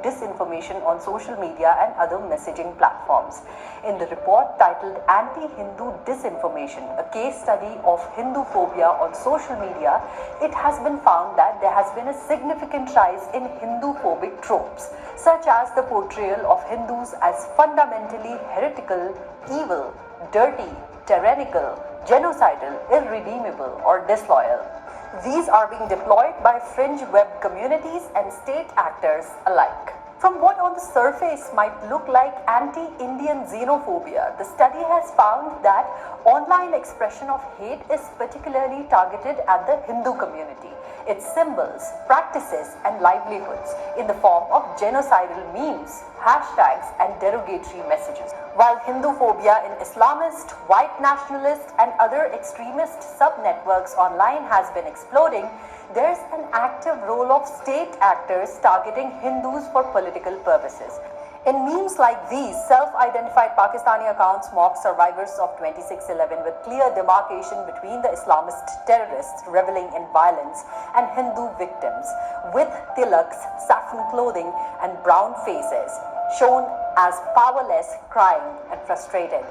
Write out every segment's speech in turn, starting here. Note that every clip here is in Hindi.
disinformation on social media and other messaging platforms. In the report titled Anti-Hindu Disinformation, a case study of Hindu phobia on social media, it has been found that there has been a significant rise in Hindu-phobic tropes, such as the portrayal of Hindus as fundamentally heretical, evil, dirty, tyrannical, genocidal, irredeemable, or disloyal. These are being deployed by fringe web communities and state actors alike. From what on the surface might look like anti-Indian xenophobia, the study has found that online expression of hate is particularly targeted at the Hindu community, its symbols, practices, and livelihoods in the form of genocidal memes, hashtags, and derogatory messages. While Hindu phobia in Islamist, white nationalist, and other extremist sub-networks online has been exploding, there's an active role of state actors targeting Hindus for political purposes. In memes like these, self-identified Pakistani accounts mock survivors of 26/11 with clear demarcation between the Islamist terrorists reveling in violence and Hindu victims, with tilaks, saffron clothing, and brown faces, shown as powerless, crying, and frustrated.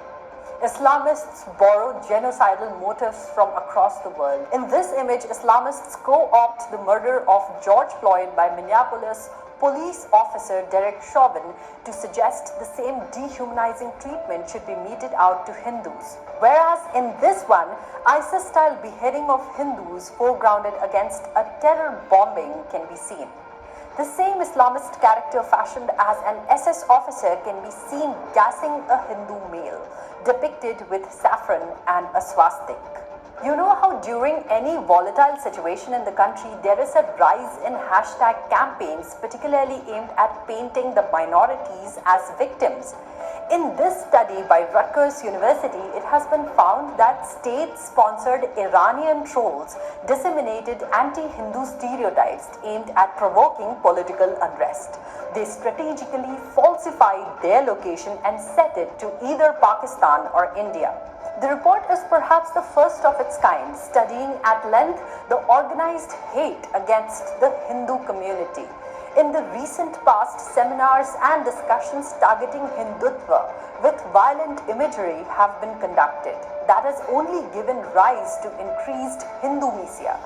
Islamists borrow genocidal motifs from across the world. In this image, Islamists co-opt the murder of George Floyd by Minneapolis police officer Derek Chauvin to suggest the same dehumanizing treatment should be meted out to Hindus. Whereas in this one, ISIS-style beheading of Hindus foregrounded against a terror bombing can be seen. The same Islamist character fashioned as an SS officer can be seen gassing a Hindu male, depicted with saffron and a swastik. You know how during any volatile situation in the country, there is a rise in hashtag campaigns, particularly aimed at painting the minorities as victims. In this study by Rutgers University, it has been found that state-sponsored Iranian trolls disseminated anti-Hindu stereotypes aimed at provoking political unrest. They strategically falsified their location and set it to either Pakistan or India. The report is perhaps the first of its kind, studying at length the organized hate against the Hindu community. In the recent past, seminars and discussions targeting Hindutva with violent imagery have been conducted. That has only given rise to increased Hindumesia.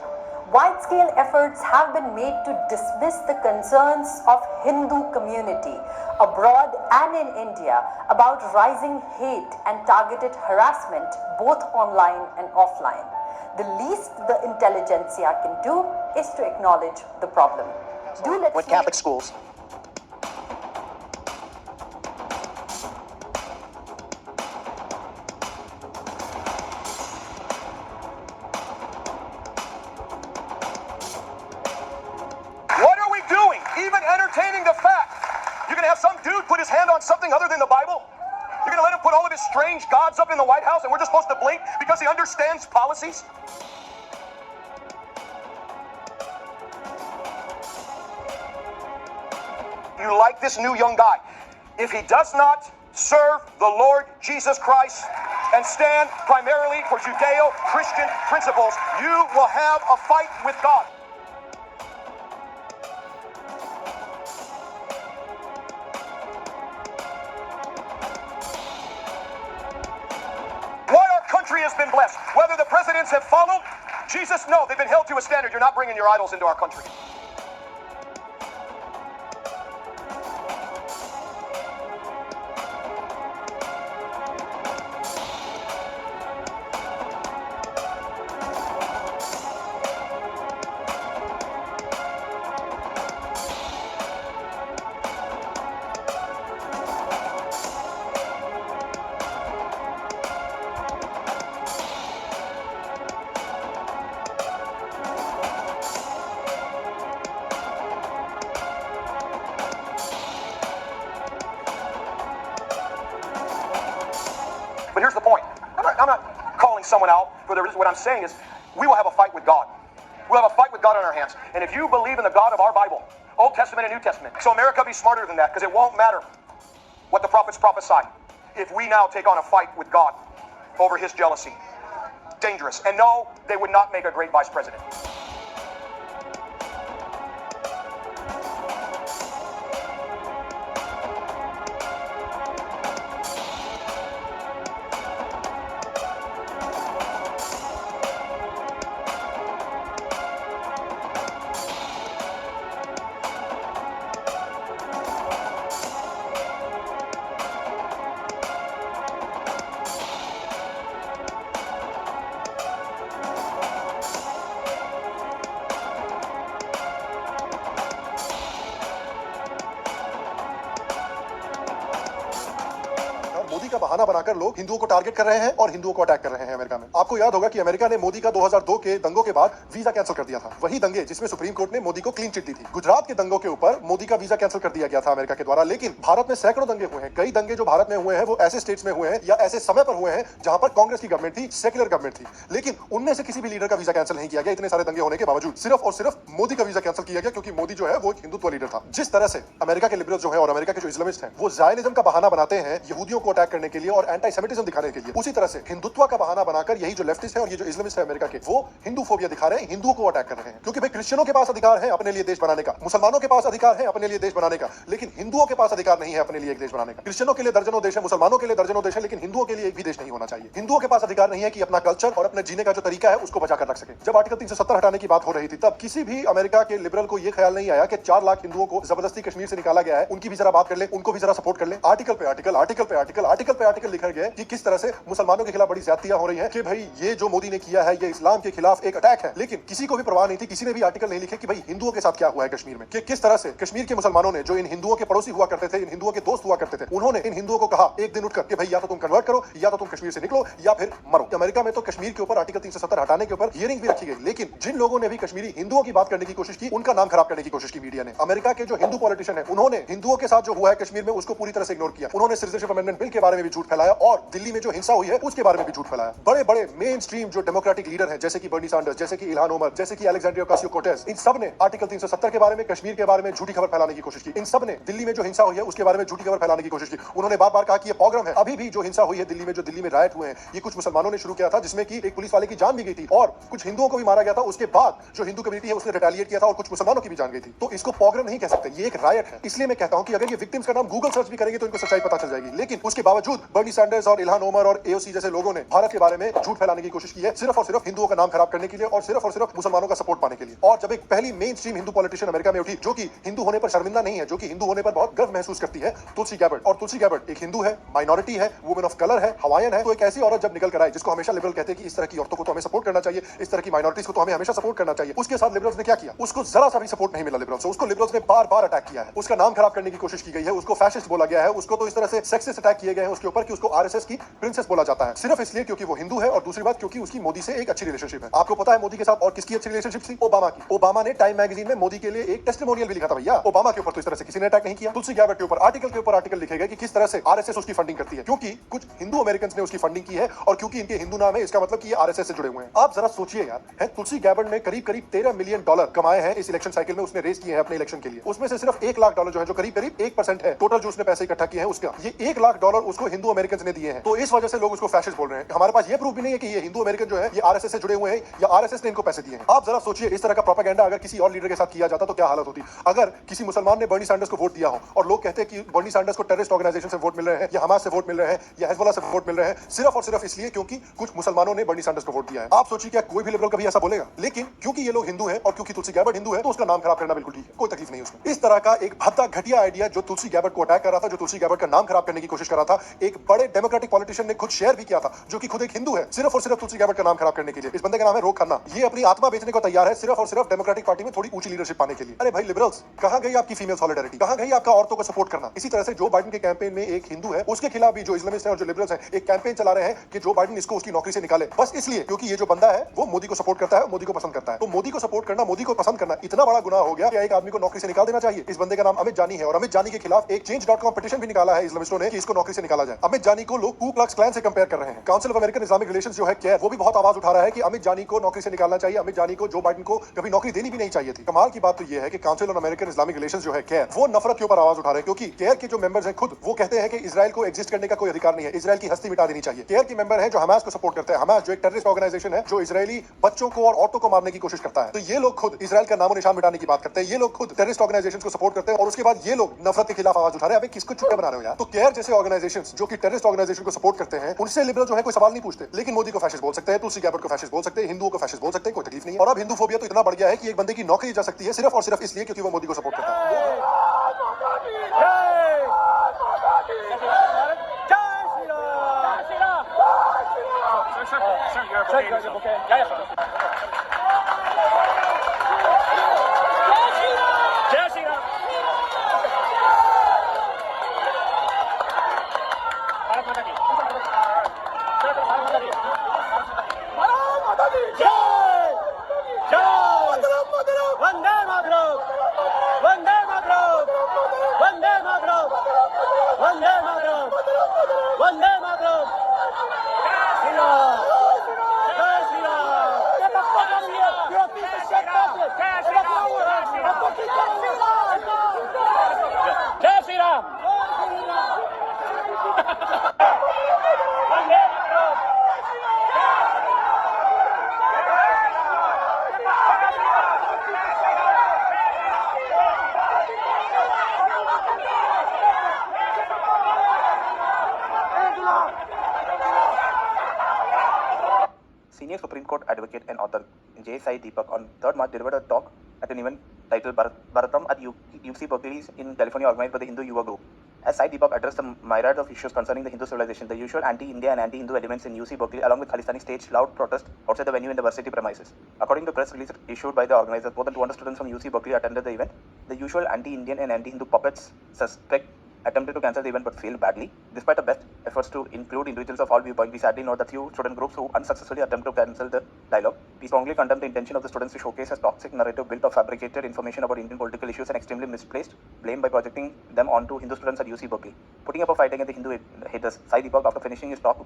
Wide-scale efforts have been made to dismiss the concerns of Hindu community abroad and in India about rising hate and targeted harassment both online and offline. The least the intelligentsia can do is to acknowledge the problem. With Catholic schools. What are we doing? Even entertaining the fact you're going to have some dude put his hand on something other than the Bible? You're going to let him put all of his strange gods up in the White House and we're just supposed to blink because he understands policies? You like this new young guy. If he does not serve the Lord Jesus Christ and stand primarily for Judeo-Christian principles, you will have a fight with God. Why our country has been blessed. Whether the presidents have followed Jesus, no, they've been held to a standard. You're not bringing your idols into our country. But here's the point. I'm not calling someone out for their religion. What I'm saying is we will have a fight with God. We'll have a fight with God on our hands. And if you believe in the God of our Bible, Old Testament and New Testament, so America be smarter than that, because it won't matter what the prophets prophesy if we now take on a fight with God over his jealousy. Dangerous. And no, they would not make a great vice president. Modi का बहाना बनाकर लोग हिंदुओं को टारगेट कर रहे हैं और हिंदुओं को अटैक कर रहे हैं अमेरिका में। आपको याद होगा कि अमेरिका ने मोदी का 2002 के दंगों के बाद वीजा कैंसिल कर दिया था। वही दंगे जिसमें सुप्रीम कोर्ट ने मोदी को क्लीन चिट दी थी। गुजरात के दंगों के ऊपर मोदी का वीजा कैंसिल कर दिया गया था अमेरिका के द्वारा। लेकिन भारत में सैकड़ों दंगे हुए हैं। कई दंगे जो भारत में हुए हैं वो ऐसे स्टेट्स में हुए हैं या ऐसे समय पर हुए हैं जहां पर कांग्रेस की गवर्नमेंट थी, सेक्युलर गवर्नमेंट थी। लेकिन उनमें से किसी भी लीडर का वीजा कैंसिल नहीं किया गया। इतने सारे दंगे होने के बावजूद सिर्फ और सिर्फ मोदी का वीजा कैंसिल किया गया क्योंकि मोदी जो है वो एक हिंदुत्व लीडर था। जिस तरह से अमेरिका के लिबरल जो है और अमेरिका के जो इस्लामिस्ट हैं वो जायनिज्म का बहाना बनाते हैं यहूदियों को अटैक करने के लिए और एंटी सेमिटिज्म दिखाने के लिए, उसी तरह से हिंदुत्व का बहाना बनाकर यही जो लेफ्टिस्ट है और ये जो इस्लामिस्ट है अमेरिका के, वो हिंदू फोबिया दिखा रहे हैं, हिंदुओं को अटैक कर रहे हैं। क्योंकि भाई क्रिश्चियनों के पास अधिकार है अपने लिए देश बनाने का, मुसलमानों के पास अधिकार है अपने लिए देश बनाने का, लेकिन हिंदुओं के पास अधिकार नहीं है अपने लिए एक देश बनाने का। क्रिश्चियनों के लिए दर्जनों देश है, मुसलमानों के लिए दर्जनों देश है, लेकिन हिंदुओं के लिए एक भी देश नहीं होना चाहिए। हिंदुओं के पास अधिकार नहीं है कि अपना कल्चर और अपने जीने का जो तरीका है उसको बचाकर रख सके। जब आर्टिकल 370 हटाने की बात हो रही थी तब किसी भी अमेरिका के लिबरल को यह ख्याल नहीं आया कि 4 लाख हिंदुओं को जबरदस्ती कश्मीर से निकाला गया है, उनकी भी जरा बात कर ले, उनको भी जरा सपोर्ट कर ले। आर्टिकल पे आर्टिकल आर्टिकल पे आर्टिकल आर्टिकल पे आर्टिकल लिखा गया है कि किस तरह से मुसलमानों के खिलाफ बड़ी ज्यादतियां हो रही है कि भाई ये जो मोदी ने किया है ये इस्लाम के खिलाफ एक अटैक है। लेकिन किसी को भी परवाह नहीं थी, किसी ने भी आर्टिकल नहीं लिखे कि भाई हिंदुओं के साथ क्या हुआ है कश्मीर में, कि किस तरह से कश्मीर के मुसलमानों ने जो इन हिंदुओं के पड़ोसी हुआ करते थे, इन हिंदुओं के दोस्त हुआ करते थे, उन्होंने इन हिंदुओं को कहा एक दिन उठकर कि भाई या तो तुम कन्वर्ट करो या तो तुम कश्मीर से निकलो या फिर मरो। अमेरिका में तो कश्मीर के ऊपर आर्टिकल 370 हटाने के ऊपर हियरिंग भी रखी गई, लेकिन जिन लोगों ने भी कश्मीरी हिंदुओं की बात करने की कोशिश की उनका नाम खराब करने की कोशिश की मीडिया ने। अमेरिका के जो हिंदू पॉलिटिशियन है उन्होंने हिंदुओं के साथ जो हुआ है कश्मीर में उसको पूरी तरह से इग्नोर किया। उन्होंने सिटीजनशिप अमेंडमेंट बिल के बारे में भी झूठ फैलाया और दिल्ली में जो हिंसा हुई है उसके बारे में भी झूठ फैलाया। बड़े बड़े मेन स्ट्रीम जो डेमोक्रेटिक लीडर हैं जैसे कि बर्नी सैंडर्स, जैसे कि इल्हान ओमर, जैसे कि अलेक्जेंड्रिया ओकासियो-कोर्टेज, इन सब ने आर्टिकल 370 के बारे में, कश्मीर के बारे में झूठी खबर फैलाने की कोशिश की। इन सब ने दिल्ली में जो हिंसा हुई है उसके बारे में झूठी खबर फैलाने की कोशिश की। उन्होंने बार-बार कहा कि ये पोग्राम है। अभी भी जो हिंसा हुई है दिल्ली में, जो दिल्ली में रायट हुए हैं, ये कुछ मुसलमानों ने शुरू किया था जिसमें कि एक पुलिस वाले की जान भी गई थी और कुछ हिंदुओं को भी मारा गया था। उसके बाद जो हिंदू कम्युनिटी है उसने रिटेलिएट किया था और कुछ मुसलमानों की भी जान गई थी। तो इसको पोग्राम नहीं कह सकते, ये एक रायट है। इसलिए मैं कहता हूं कि अगर ये विक्टिम्स का नाम गूगल सर्च भी करेंगे तो इनको सच्चाई पता चल जाएगी। लेकिन उसके बावजूद बर्नी सैंडर्स और इल्हान ओमर और एओसी जैसे लोगों ने भारत के बारे में झूठ फैलाने की कोशिश की है सिर्फ और सिर्फ हिंदुओं का नाम खराब करने के लिए और सिर्फ मुसलमानों का सपोर्ट पाने के लिए। और जब एक पहली main stream Hindu politician America में उठी जो कि हिंदू होने पर शर्मिंदा नहीं है, जो कि हिंदू होने पर बहुत गर्व महसूस करती है, तुलसी गैबर्ट। और तुलसी गैबर्ट एक हिंदू है, माइनॉरिटी है, वुमेन ऑफ कलर है, हवाईयन है। तो एक ऐसी औरत जब निकल कर आई जिसको हमेशा लिबरल कहते हैं कि इस तरह की औरतों को तो हमें सपोर्ट करना चाहिए, इस तरह की माइनॉरिटीज को तो हमें हमेशा सपोर्ट करना चाहिए, उसके साथ लिबरल्स ने क्या किया? उसको जरा सा भी सपोर्ट नहीं मिला लिबरल्स से। उसको लिबरल्स ने बार-बार अटैक किया है, उसका नाम खराब करने की कोशिश की गई है, उसको फैशिस्ट बोला गया है, उसको तो इस तरह से सेक्सिस्ट अटैक किए गए हैं उसके ऊपर कि उसको आरएसएस की प्रिंसेस बोला जाता है, सिर्फ इसलिए क्योंकि वो हिंदू है और दूसरी बात क्योंकि उसकी मोदी से एक अच्छी रिलेशनशिप है। आपको पता है मोदी के साथ और किसकी अच्छी रिलेशनशिप थी? ओबामा की। ओबामा ने टाइम मैगजीन में मोदी के लिए एक टेस्टिमोनियल भी लिखा था। भैया ओबामा के ऊपर तो इस तरह से किसी ने अटैक नहीं किया। तुलसी गैबर्ट के ऊपर आर्टिकल लिखे गए कि किस तरह से आरएसएस उसकी फंडिंग करती है, क्योंकि कुछ हिंदू अमेरिकन ने उसकी फंडिंग की है और क्योंकि इनके हिंदू नाम है इसका मतलब कि ये आरएसएस से जुड़े हुए हैं। आप जरा सोचिए यार, है तुलसी गैबर्ट ने करीब $13 मिलियन कमाए हैं इस इलेक्शन साइकिल में, उसने रेस किए हैं अपने इलेक्शन के लिए। उसमें से सिर्फ $1 लाख जो है, जो करीब 1% है टोटल जो उसने पैसे इकट्ठा किए हैं उसका, ये $1 लाख उसको हिंदू अमेरिकन ने दिए हैं। तो इस वजह से लोग उसको फैशिस्ट बोल रहे हैं। हमारे पास ये प्रूफ भी नहीं है कि ये हिंदू अमेरिकन जो है ये आरएसएस से जुड़े हुए हैं या आरएसएस ने इनको पैसे दिए हैं। आप जरा सोचिए इस तरह का प्रोपेगेंडा अगर किसी और लीडर के साथ किया जाता तो क्या हालत होती। अगर किसी मुसलमान ने बर्नी सैंडर्स को वोट दिया हो और लोग कहते हैं कि बर्नी सैंडर्स को टेररिस्ट ऑर्गेनाइजेशन से वोट मिल रहे हैं या हमास से वोट मिल रहे हैं या हिजबुल्लाह से वोट मिल रहे हैं सिर्फ और सिर्फ इसलिए क्योंकि कुछ मुसलमानों ने बर्नी सैंडर्स को वोट दिया है। आप सोचिए क्या कोई भी लिबरल कभी ऐसा बोलेगा? लेकिन क्योंकि ये लोग हिंदू हैं और क्योंकि तुलसी गैबर्ट हिंदू है तो उसका नाम खराब करना बिल्कुल ठीक है, कोई तकलीफ नहीं उसमें। इस तरह का एक भद्दा घटिया आइडिया जो तुलसी गैबर्ट को अटैक कर रहा था, जो तुलसी गैबर्ट का नाम खराब करने की कोशिश कर रहा था, एक बड़े डेमोक्रेटिक पॉलिटिशियन ने खुद शेयर भी किया था जो कि खुद एक हिंदू है, सिर्फ और सिर्फ तुलसी गैबर्ट का नाम खराब करने के लिए। इस बंदे का नाम है रोक खन्ना। ये अपनी आत्मा बेचने को तैयार है सिर्फ और सिर्फ डेमोक्रेटिक पार्टी में थोड़ी ऊंची लीडरशिप पाने के लिए। अरे भाई लिबरल्स, कहां गई आपकी फीमेल सॉलिडारिटी? कहां गई आपका औरतों को सपोर्ट करना? इसी तरह से जो बाइडेन के कैंपेन में एक हिंदू है उसके खिलाफ भी जो इस्लामिस्ट है और जो लिबरल्स है एक कैंपेन चला रहे हैं कि जो बाइडेन इसको उसकी नौकरी से निकाले, बस इसलिए क्योंकि ये जो बंदा है वो मोदी को सपोर्ट करता है, मोदी को पसंद करता है। तो मोदी को सपोर्ट करना, मोदी को पसंद करना इतना बड़ा गुनाह हो गया कि एक आदमी को नौकरी से निकाल देना चाहिए। इस बंदे का नाम अमित जानी है और अमित जानी के खिलाफ एक change.com पिटीशन भी निकाला है इस्लामिस्टों ने कि इसको नौकरी से निकाला जाए। अमित जानी को लोग कू क्लक्स क्लैन से कंपेयर कर रहे हैं। Council of American Islamic relations जो है कैर, वो भी बहुत आवाज उठा रहा है कि अमित जानी को नौकरी से निकालना चाहिए, अमित जानी को जो बाइडेन को कभी नौकरी देनी भी नहीं चाहिए थी। कमाल की बात तो ये है कि council of American Islamic relations जो है कैर, वो नफरत के ऊपर आवाज उठा रहे हैं क्योंकि केयर के जो मेंबर्स हैं खुद वो कहते हैं कि इजराइल को एग्जिस्ट करने का कोई अधिकार नहीं है, इजराइल की हस्ती मिटा देनी चाहिए। केयर के मेंबर हैं जो हमास को सपोर्ट करते हैं, हमास जो एक टेररिस्ट ऑर्गेनाइजेशन है जो इजरायली बच्चों को और औरतों को मारने की कोशिश करता है। तो ये लोग खुद इजराइल का नामो निशान मिटाने की बात करते हैं, ये लोग खुद टेररिस्ट ऑर्गेनाइजेशंस को सपोर्ट करते हैं और उसके बाद ये लोग नफरत के खिलाफ आवाज उठा रहे हैं। अबे किसको चुप बना रहे हो यार? तो केयर जैसे ऑर्गेनाइजेशंस जो कि टेररिस्ट ऑर्गेनाइजेशन को सपोर्ट करते हैं उनसे लिबरल जो है कोई सवाल नहीं पूछते, लेकिन मोदी को फैशिस्ट बोल सकते हैं, तुलसी गैबर्ट को फैशिस्ट बोल सकते हैं, हिंदुओं को फैशिस्ट बोल सकते हैं, कोई तकलीफ नहीं है। और अब हिंदू फोबिया तो इतना बढ़ गया है कि एक बंदे की नौकरी जा सकती है सिर्फ और सिर्फ इसलिए क्योंकि वो मोदी को सपोर्ट करता है। भारत माता की senior Supreme Court advocate and author J. Sai Deepak on 3rd March delivered a talk at an event titled Bharatam at UC Berkeley in California, organized by the Hindu Yuva Group. As Sai Deepak addressed the myriad of issues concerning the Hindu civilization, the usual anti-India and anti-Hindu elements in UC Berkeley, along with Khalistani, staged loud protest outside the venue in the varsity premises. According to press release issued by the organizers, more than 200 students from UC Berkeley attended the event. The usual anti-Indian and anti-Hindu puppets suspect attempted to cancel the event but failed badly. Despite the best efforts to include individuals of all viewpoints, we sadly note the few student groups who unsuccessfully attempt to cancel the dialogue. We strongly condemn the intention of the students to showcase a toxic narrative built of fabricated information about Indian political issues and extremely misplaced blame by projecting them onto Hindu students at UC Berkeley. Putting up a fight against the Hindu haters, Sai Deepak, after finishing his talk,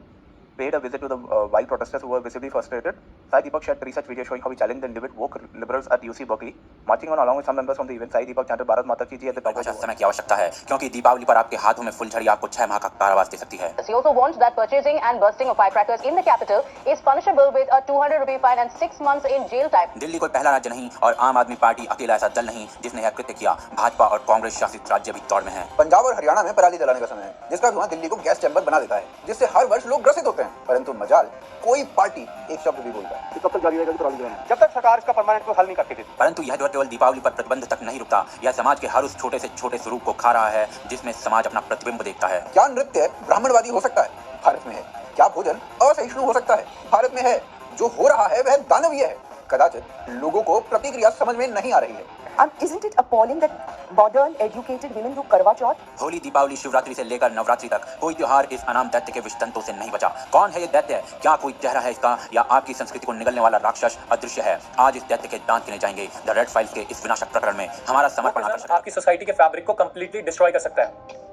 paid a visit to the wild protesters who were visibly frustrated. Sai Deepak shared 3 such videos showing how he challenged and debated woke liberals at UC Berkeley. Marching on along with some members from the event, Sai Deepak chanted Bharat Mata Ki Jai at the top of the समय की आवश्यकता है क्योंकि दीपावली पर आपके हाथों में फुलझड़ी आपको 6 माह का कारावास दे सकती है। He also warned that purchasing and bursting of firecrackers in the capital is punishable with a 200 rupee fine and 6 months in jail time. Delhi कोई पहला राज्य नहीं और आम आदमी पार्टी अकेला ऐसा दल नहीं जिसने यह कृत्य किया। भाजपा और कांग्रेस शासित राज्य भी दौड़ में हैं। पंजाब और हरियाणा में पराली जलाने का समय है, जिसका धुआं दिल्ली को गैस चैम्बर बना देता है, जिससे हर वर्ष लोग ग्रसित होते हैं। परंतु मजाल, कोई पार्टी एक शब्द भी बोलता है। कब तक जारी रहेगा पराली जलाना? जब तक सरकार इसका परमानेंट हल नहीं करके देती। परंतु यह केवल दीपावली पर प्रतिबंध तक नहीं रुकता, यह समाज के हर उस छोटे से छोटे स्वरूप को खा रहा है जिसमें समाज अपना प्रतिबिंब देखता है। क्या नृत्य ब्राह्मणवादी हो सकता है? भारत में है। क्या भोजन असहिष्णु हो सकता है? भारत में है। जो हो रहा है वह दानवीय है। कदाचित लोगों को प्रतिक्रिया समझ में नहीं आ रही है। And isn't it appalling that modern educated women do Karwa Chauth? Holi, Deepawali, Shivratri से लेकर नवरात्रि तक कोई त्योहार इस अनाम दैत्य के विषतंतों से नहीं बचा। कौन है ये दैत्य? क्या कोई चेहरा है इसका या आपकी संस्कृति को निगलने वाला राक्षस अदृश्य है? आज इस दैत्य के दांत गिने जाएंगे। द रेड फाइल्स के इस विनाशक प्रकरण में हमारा समर्पण आपकी सोसाइटी के फैब्रिक को कंप्लीटली डिस्ट्रॉय कर सकता है।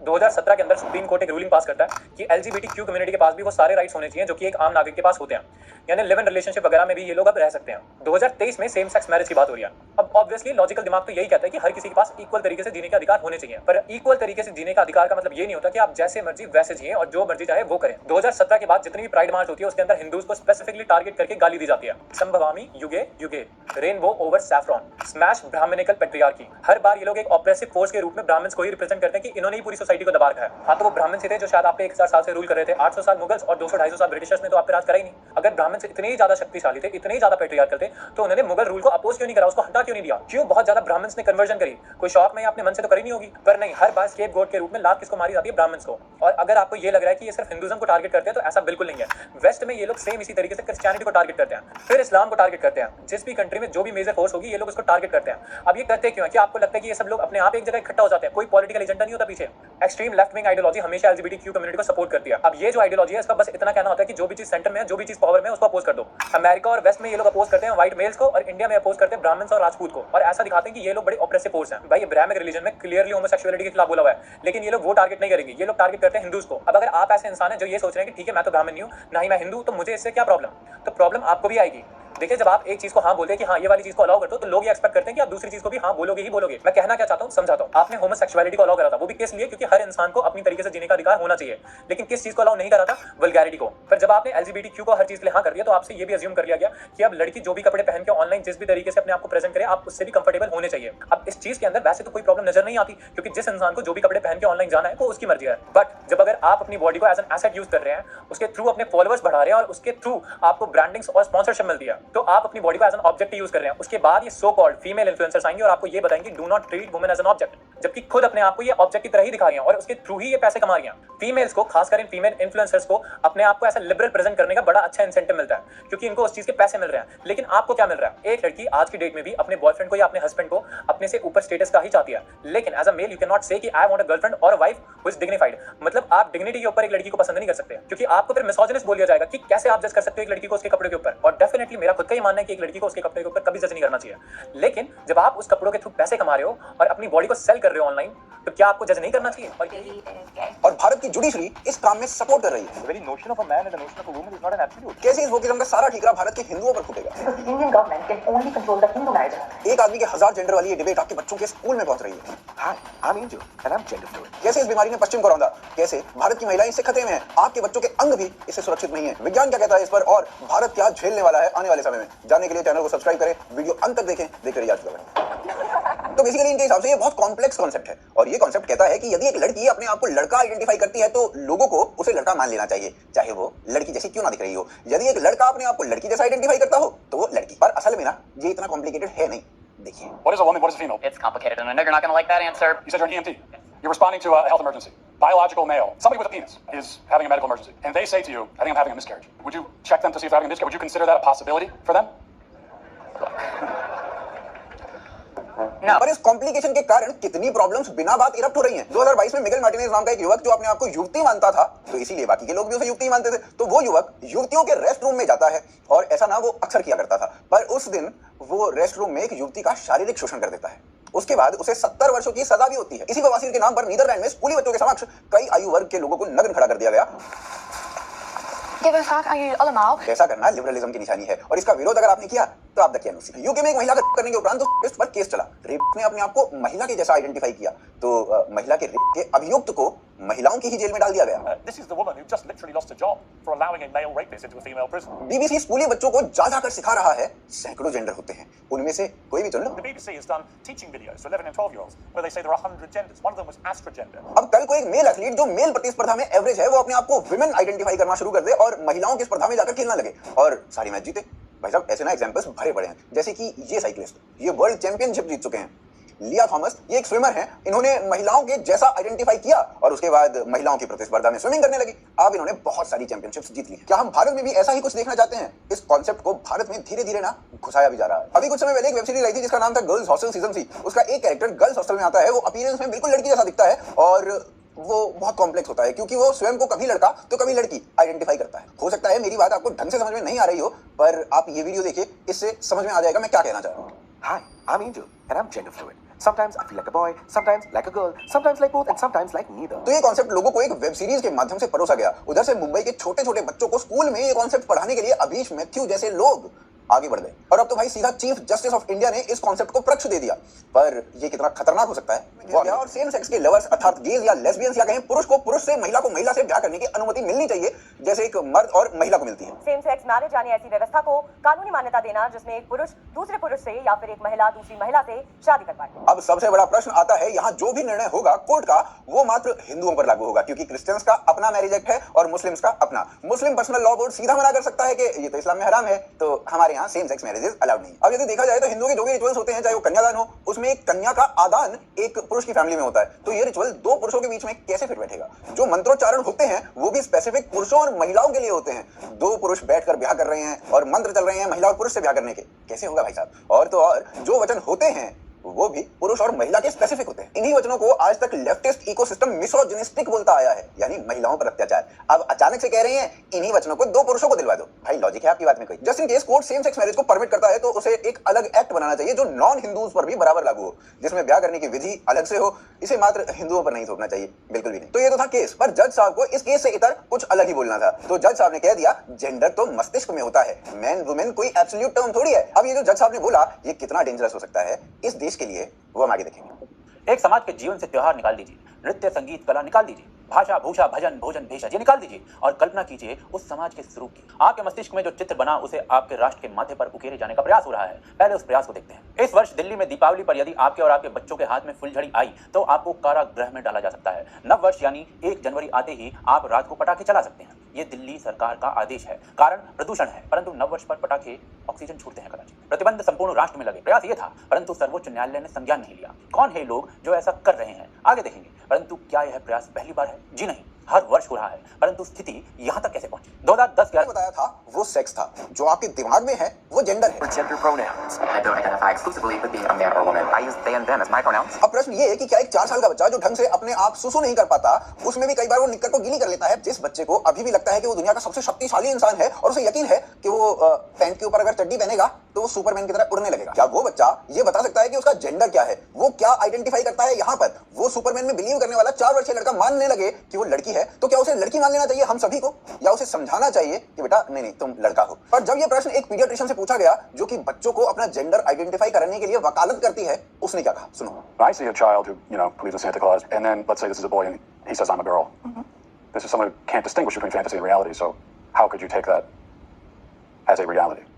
2017 के अंदर सुप्रीम कोर्ट एक रूलिंग पास करता है कि LGBTQ कम्युनिटी के पास भी वो सारे राइट्स होने चाहिए जो कि एक आम नागरिक के पास होते हैं, यानी लिव इन रिलेशनशिप वगैरह में भी ये लोग अब रह सकते हैं। 2023 में सेम सेक्स मैरिज की बात हो रही है। अब ऑब्वियसली लॉजिकल दिमाग तो यही कहता है कि हर किसी के पास इक्वल तरीके से जीने के अधिकार होने चाहिए, पर इक्वल तरीके से जीने का अधिकार का मतलब ये नहीं होता कि आप जैसे मर्जी वैसे जिए और जो मर्जी चाहे वो करें। 2017 के बाद जितनी भी प्राइड मार्च होती है उसके अंदर हिंदूज को स्पेसिफिकली टारगेट करके गाली दी जाती है। संभवामी युगे युगे, rainbow over saffron, smash Brahmanical patriarchy. हर बार ये लोग एक ऑप्रेसिव फोर्स के रूप में ब्राह्मण्स को ही रिप्रेजेंट करते हैं कि इन्होंने ही पूरी सोसाइटी को दबा रखा है। हाँ, तो वो ब्राह्मण थे जो शायद आप पे 1000 साल से रूल कर रहे थे। 800 साल मुगल्स और 200-250 साल ब्रिटिशर्स ने तो आप पे राज करा ही नहीं। अगर ब्राह्मण से इतने ही ज्यादा शक्तिशाली थे, इतने ही ज्यादा पेट्रियार्कल थे, तो उन्होंने मुगल रूल को अपोज क्यों नहीं करा, उसको हटा क्यों नहीं दिया? क्यों बहुत ज्यादा ब्राह्मण्स ने कन्वर्जन करी? कोई शौक में अपने मन से तो करी नहीं होगी, पर नहीं, हर बार स्केपगोट के रूप में लात किसको मारी जाती है? ब्राह्मण्स को। और अगर आपको ये लग रहा है कि ये सिर्फ हिंदुइज्म को टारगेट करते हैं, तो ऐसा बिल्कुल नहीं है। वेस्ट में ये लोग सेम इसी तरीके से क्रिश्चियनिटी को टारगेट करते हैं, फिर इस्लाम को टारगेट करते हैं। जिस भी कंट्री में जो भी मेजर फोर्स होगी ये लोग उसको टारगेट करते हैं। अब ये करते क्यों है? कि आपको लगता है कि ये सब लोग अपने आप एक जगह इकट्ठा हो जाते हैं, कोई पॉलिटिकल एजेंडा नहीं होता पीछे। एक्सट्रीम लेफ्ट विंग आइडियोलॉजी हमेशा LGBTQ कम्युनिटी को सपोर्ट करती है। अब ये जो आइडियोलॉजी है इसका बस इतना कहना होता है कि जो भी चीज सेंटर में है, जो भी चीज पावर में है, उसको अपोज कर दो। अमेरिका और वेस्ट में ये लोग अपोज करते हैं व्हाइट मेल्स को, और इंडिया में अपोज करते हैं ब्राह्मण्स और राजपूत को, और ऐसा दिखाते हैं कि ये लोग बड़े ऑप्रेसिव फोर्स हैं। भाई इब्राहिमिक रिलीजन में क्लियरली होमोसेक्सुअलिटी के खिलाफ बोला हुआ है, लेकिन ये लोग वो टारगेट नहीं करेंगे, ये लोग टारगेट करते हैं हिंदूज को। अब अगर आप ऐसे इंसान हैं जो ये सोच रहे हैं कि ठीक है मैं तो ब्राह्मण नहीं हूं, ना ही मैं हिंदू, तो मुझे इससे क्या प्रॉब्लम? तो प्रॉब्लम आपको भी आएगी। देखिए, जब आप एक चीज को हाँ बोलते हैं कि हाँ ये वाली चीज को अलाउ करते हो, तो लोग ये एक्सपेक्ट करते हैं कि आप दूसरी चीज को भी हाँ बोलोगे ही बोलोगे। मैं कहना क्या चाहता हूँ समझाता हूँ। आपने होमोसेक्सुअलिटी को अलाउ करा था, वो भी किस लिए? क्योंकि हर इंसान को अपनी तरीके से जीने का अधिकार होना चाहिए। लेकिन किस चीज को अलाउ नहीं करा था? वल्गैरिटी को। फिर जब आपने LGBTQ को हर चीज के लिए हाँ कर दिया, तो आपसे ये भी अज्यूम कर लिया गया कि अब लड़की जो भी कपड़े पहन के ऑनलाइन जिस भी तरीके से अपने आप को प्रेजेंट करे, आप उससे भी कंफर्टेबल होने चाहिए। अब इस चीज के अंदर वैसे तो कोई प्रॉब्लम नजर नहीं आती, क्योंकि जिस इंसान को जो भी कपड़े पहन के ऑनलाइन जाना है वो उसकी मर्जी है। बट जब अगर आप अपनी बॉडी को एज एन एसेट यूज कर रहे हैं, उसके थ्रू अपने फॉलोअर्स बढ़ा रहे हैं और उसके थ्रू आपको ब्रांडिंग्स और स्पॉन्सरशिप मिलती है, तो आप अपनी बॉडी को एज एन ऑब्जेक्ट यूज कर रहे हैं। उसके बाद ये सो कॉल्ड फीमेल इन्फ्लुएंसर्स आएंगे और आपको ये बताएंगे do not treat women as an object, जबकि खुद अपने आप को ये ऑब्जेक्ट की तरह ही दिखा रही हैं और उसके थ्रू ही ये पैसे कमा रही हैं। फीमेल्स को, खासकर इन फीमेल इन्फ्लुएंसर्स को, अपने आप को ऐसा लिबरल प्रेजेंट करने का बड़ा अच्छा इंसेंटिव मिलता है, क्योंकि इनको उस चीज के पैसे मिल रहे हैं। लेकिन आपको क्या मिल रहा है? एक लड़की आज की डेट में भी अपने बॉयफ्रेंड को या अपने हस्बैंड को अपने से ऊपर स्टेटस का ही चाहती है, लेकिन as a male you can not say कि आई वांट अ गर्लफ्रेंड और a wife who is dignified. मतलब आप डिग्निटी के ऊपर एक लड़की को पसंद नहीं कर सकते, क्योंकि आपको फिर मिसोजिनिस्ट बोल दिया जाएगा कि कैसे आप जज कर सकते हो एक लड़की को उसके कपड़े के ऊपर। और डेफिनेटली मेरा खुद का ही मानना है कि एक लड़की को उसके कपड़े के ऊपर कभी जज नहीं करना चाहिए। लेकिन जब आप उस कपड़ों के थ्रू पैसे कमा रहे हो और अपनी बॉडी को सेल कर रहे हो ऑनलाइन, तो क्या आपको जज नहीं करना चाहिए? और भारत की जुडिशरी इस काम में सपोर्ट कर रही है। The very notion of a man and the notion of a woman is not an absolute. कैसे इस वोकिज्म का सारा ठीकरा भारत के हिंदुओं पर फूटेगा? Because the Indian government can only control the Hindu marriage. एक आदमी के 1000 जेंडर वाली ये डिबेट आपके बच्चों के स्कूल में पहुंच रही है। Hi, I'm Angel and I'm gender fluid. कैसे इस बीमारी ने पश्चिम को रौंदा? कैसे भारत की महिलाएं इससे खतरे में हैं? आपके बच्चों के अंग भी इससे सुरक्षित नहीं है। विज्ञान क्या कहता है इस पर, और भारत क्या झेलने वाला है आने वाले समय में? जानने के लिए चैनल को सब्सक्राइब करें, वीडियो अंत तक देखें, देखते रहिए आज का। तो बेसिकली इनके हिसाब से ये बहुत कॉम्प्लेक्स कॉन्सेप्ट है और ये कॉन्सेप्ट कहता है कि यदि एक लड़की अपने आप को लड़का आइडेंटिफाई करती है तो लोगों को उसे लड़का मान लेना चाहिए, चाहे वो लड़की जैसी क्यों ना दिख रही हो। यदि एक लड़का अपने आप को लड़की जैसा आइडेंटिफाई करता हो तो वो लड़की। पर असल में ना ये इतना कॉम्प्लिकेटेड है नहीं। देखिए, What is a woman? What is a female? It's complicated, and I know you're not going to like that answer. You said you're an EMT. You're responding to a health emergency. Biological male, somebody with a penis, is having a medical emergency. And they say to you, I think I'm having a miscarriage. Would you check them to see if they're having a miscarriage? Would you consider that a possibility for them? No. पर इस कॉम्प्लिकेशन के कारण कितनी प्रॉब्लम्स बिना बात इरप्ट हो रही हैं। 2022 में मिगेल मार्टिनेज नाम का एक युवक जो अपने आप को युवती मानता था, तो इसीलिए बाकी के लोग भी उसे युवती मानते थे, तो वो युवक युवतियों के रेस्ट रूम में जाता है और ऐसा ना वो अक्सर किया करता था, पर उस दिन वो रेस्ट रूम में एक युवती का शारीरिक शोषण कर देता है। उसके बाद उसे 70 वर्षों की सजा भी होती है। इसी बवासीर के नाम पर नीदरलैंड में स्कूली बच्चों के समक्ष कई आयु वर्ग के लोगों को नग्न खड़ा कर दिया गया। ऐसा करना लिबरलिज्म की निशानी है और इसका विरोध अगर आपने किया तो आप दकियानुसी। यूके में एक महिला का करने के उपरांत उस पर केस चला। रेप ने अपने आप को महिला के जैसा आइडेंटिफाई किया तो महिला के रेप के अभियुक्त को महिलाओं की ही जेल में डाल दिया गया। This is the woman who just literally lost a job for allowing a male rapist into a female prison. BBC स्कूली बच्चों को जा जाकर सिखा रहा है सैकड़ों जेंडर होते हैं, उनमें से कोई भी चुन लो। The BBC has done teaching videos for 11 and 12-year-olds where they say there are 100 genders. One of them was astrogender. अब कल को एक मेल एथलीट जो मेल प्रतिस्पर्धा में एवरेज है वो अपने आप को विमेन आइडेंटिफाई करना शुरू कर दे और महिलाओं की स्पर्धा में जाकर खेलना लगे और सारी मैच जीते। भाई साहब ऐसे ना एग्जांपल्स भरे पड़े हैं, जैसे कि ये साइक्लिस्ट ये वर्ल्ड चैंपियनशिप जीत चुके हैं। लिया थॉमस ये एक स्विमर हैं, इन्होंने महिलाओं के जैसा आइडेंटिफाई किया और उसके बाद महिलाओं की प्रतिस्पर्धा में स्विमिंग करने लगी। अब इन्होंने बहुत सारी चैंपियनशिप्स जीत ली। क्या हम भारत में भी ऐसा ही कुछ देखना चाहते हैं? इस कॉन्सेप्ट को भारत में धीरे धीरे ना घुसाया भी जा रहा है। अभी कुछ समय पहले एक वेब सीरीज आई थी जिसका नाम था गर्ल्स हॉस्टल सीजन 3। उसका एक कैरेक्टर गर्ल्स हॉस्टल में आता है, वो अपीयरेंस में बिल्कुल लड़की जैसा दिखता है और वो बहुत कॉम्प्लेक्स होता है क्योंकि वो स्वयं को कभी लड़का तो कभी लड़की आइडेंटिफाई करता है। हो सकता है मेरी बात आपको ढंग से समझ में नहीं आ रही हो, पर आप ये वीडियो देखिए, इससे समझ में आ जाएगा मैं क्या कहना चाह रहा हूँ। Hi, I'm Angel, and I'm gender fluid. Sometimes I feel like a boy, sometimes like a girl, sometimes like both, and sometimes like neither. तो ये कॉन्सेप्ट लोगों को एक वेब सीरीज के माध्यम से परोसा गया। उधर से मुंबई के छोटे छोटे बच्चों को स्कूल में ये कॉन्सेप्ट पढ़ाने के लिए अभीश मैथ्यू जैसे लोग आगे बढ़ गए और अब तो भाई सीधा चीफ जस्टिस ऑफ इंडिया ने इस कॉन्सेप्ट को प्रश्न दे दिया। पर ये कितना खतरनाक हो सकता है और सेम सेक्स के लवर्स अर्थात गेज या लेस्बियंस या कहें पुरुष को पुरुष से महिला को महिला से ब्याह करने की अनुमति मिलनी चाहिए जैसे एक मर्द और महिला को मिलती है। सेम सेक्स मैरिज यानी ऐसी व्यवस्था को कानूनी मान्यता देना जिसमें एक पुरुष दूसरे पुरुष से या फिर एक महिला दूसरी महिला से शादी कर पाए। अब सबसे बड़ा प्रश्न आता है, यहाँ जो भी निर्णय होगा कोर्ट का वो मात्र हिंदुओं पर लागू होगा क्योंकि क्रिश्चियंस का अपना मैरिज एक्ट है और मुस्लिम्स का अपना। मुस्लिम पर्सनल लॉ बोर्ड सीधा मना कर सकता है कि ये तो इस्लाम में हराम है, तो हमारे यहाँ सेम सेक्स मैरिजेस अलाउड नहीं। अब यदि देखा जाए तो हिंदुओं के जो भी रिचुअल्स होते हैं, चाहे वो कन्यादान हो, उसमें एक कन्या का आदान एक पुरुष की फैमिली में होता है, तो ये रिचुअल दो पुरुषों के बीच में कैसे फिट बैठेगा? जो मंत्रोच्चारण होते हैं वो भी स्पेसिफिक पुरुषों और महिलाओं के लिए होते हैं। दो पुरुष बैठकर ब्याह कर रहे हैं और मंत्र चल रहे हैं महिला और पुरुष से ब्याह करने के, कैसे होगा भाई साहब? और तो और जो वचन होते हैं वो भी पुरुष और महिला के स्पेसिफिक होते हैं। इन्हीं वचनों को आज तक लेफ्टिस्ट इकोसिस्टम मिसोजिनिस्टिक बोलता आया है, यानी महिलाओं पर अत्याचार। अब अचानक से कह रहे हैं इन्हीं वचनों को दो पुरुषों को दिलवा दो। भाई लॉजिक है आपकी बात में कोई? Just in case court same sex marriage को परमिट करता है तो उसे एक अलग एक्ट बनाना चाहिए जो नॉन हिंदूज पर भी बराबर लागू हो, जिसमें ब्याह करने की विधि अलग से हो। इसे मात्र हिंदुओं पर नहीं थोपना चाहिए, बिल्कुल भी नहीं। तो ये तो था केस, पर जज साहब को इस केस से इतर कुछ अलग ही बोलना था। तो जज साहब ने कह दिया जेंडर तो मस्तिष्क में होता है, मैन वुमेन कोई एब्सोल्यूट टर्म थोड़ी है। अब ये जो जज साहब ने बोला ये कितना डेंजरस हो सकता है इस देश के लिए वो हम आगे देखेंगे। एक समाज के जीवन से त्योहार निकाल दीजिए, नृत्य संगीत कला निकाल दीजिए, भाषा भूषा भजन भोजन भेषज ये निकाल दीजिए और कल्पना कीजिए उस समाज के स्वरूप की। आपके मस्तिष्क में जो चित्र बना उसे आपके राष्ट्र के माथे पर उकेरे जाने का प्रयास हो रहा है। पहले उस प्रयास को देखते हैं। इस वर्ष दिल्ली में दीपावली पर यदि आपके और आपके बच्चों के हाथ में फुलझड़ी आई तो आपको कारागृह में डाला जा सकता है। नव वर्ष यानी 1 जनवरी आते ही आप रात को पटाखे चला सकते हैं। ये दिल्ली सरकार का आदेश है, कारण प्रदूषण है, परंतु नव वर्ष पर पटाखे ऑक्सीजन छोड़ते हैं कदाचित। प्रतिबंध संपूर्ण राष्ट्र में लगे, प्रयास ये था, परंतु सर्वोच्च न्यायालय ने संज्ञान नहीं लिया। कौन है लोग जो ऐसा कर रहे हैं आगे देखेंगे, परंतु क्या यह प्रयास पहली बार है? जी नहीं, हर वर्ष हो रहा है, परंतु स्थिति यहाँ तक कैसे पहुंची? 2010 के बताया था वो सेक्स था, जो आपके दिमाग में है वो जेंडर है। Gender pronouns. I don't identify exclusively with being a man or woman. I use they and them as my pronouns. अब प्रश्न ये है कि क्या एक 4 साल का बच्चा जो ढंग से अपने आप सुसु नहीं कर पाता, उसमें भी कई बार वो निक्कर को गीली कर लेता है। जिस बच्चे को अभी भी लगता है कि वो दुनिया का सबसे शक्तिशाली इंसान है और उसे यकीन है कि वो पैंट के ऊपर अगर चड्डी पहनेगा तो वो सुपरमैन की तरह उड़ने लगेगा, क्या वो बच्चा ये बता सकता है कि उसका जेंडर क्या है? वो क्या आइडेंटिफाई करता है? यहाँ पर वो सुपरमैन में बिलीव करने वाला 4 वर्षीय लड़का मानने लगे कि वो लड़की है, तो क्या उसे लड़की मान लेना चाहिए हम सभी को, या उसे समझाना चाहिए कि बेटा नहीं नहीं तुम लड़का हो? पर जब ये प्रश्न एक पीडियाट्रिशियन से पूछा गया जो कि बच्चों को अपना जेंडर आइडेंटिफाई करने के लिए वकालत करती है, उसने क्या कहा सुनो। I see a child who, believes in Santa Claus, and then let's say this is a boy and he says I'm a girl. This is someone who can't distinguish between fantasy and reality, so how could you take that as a reality?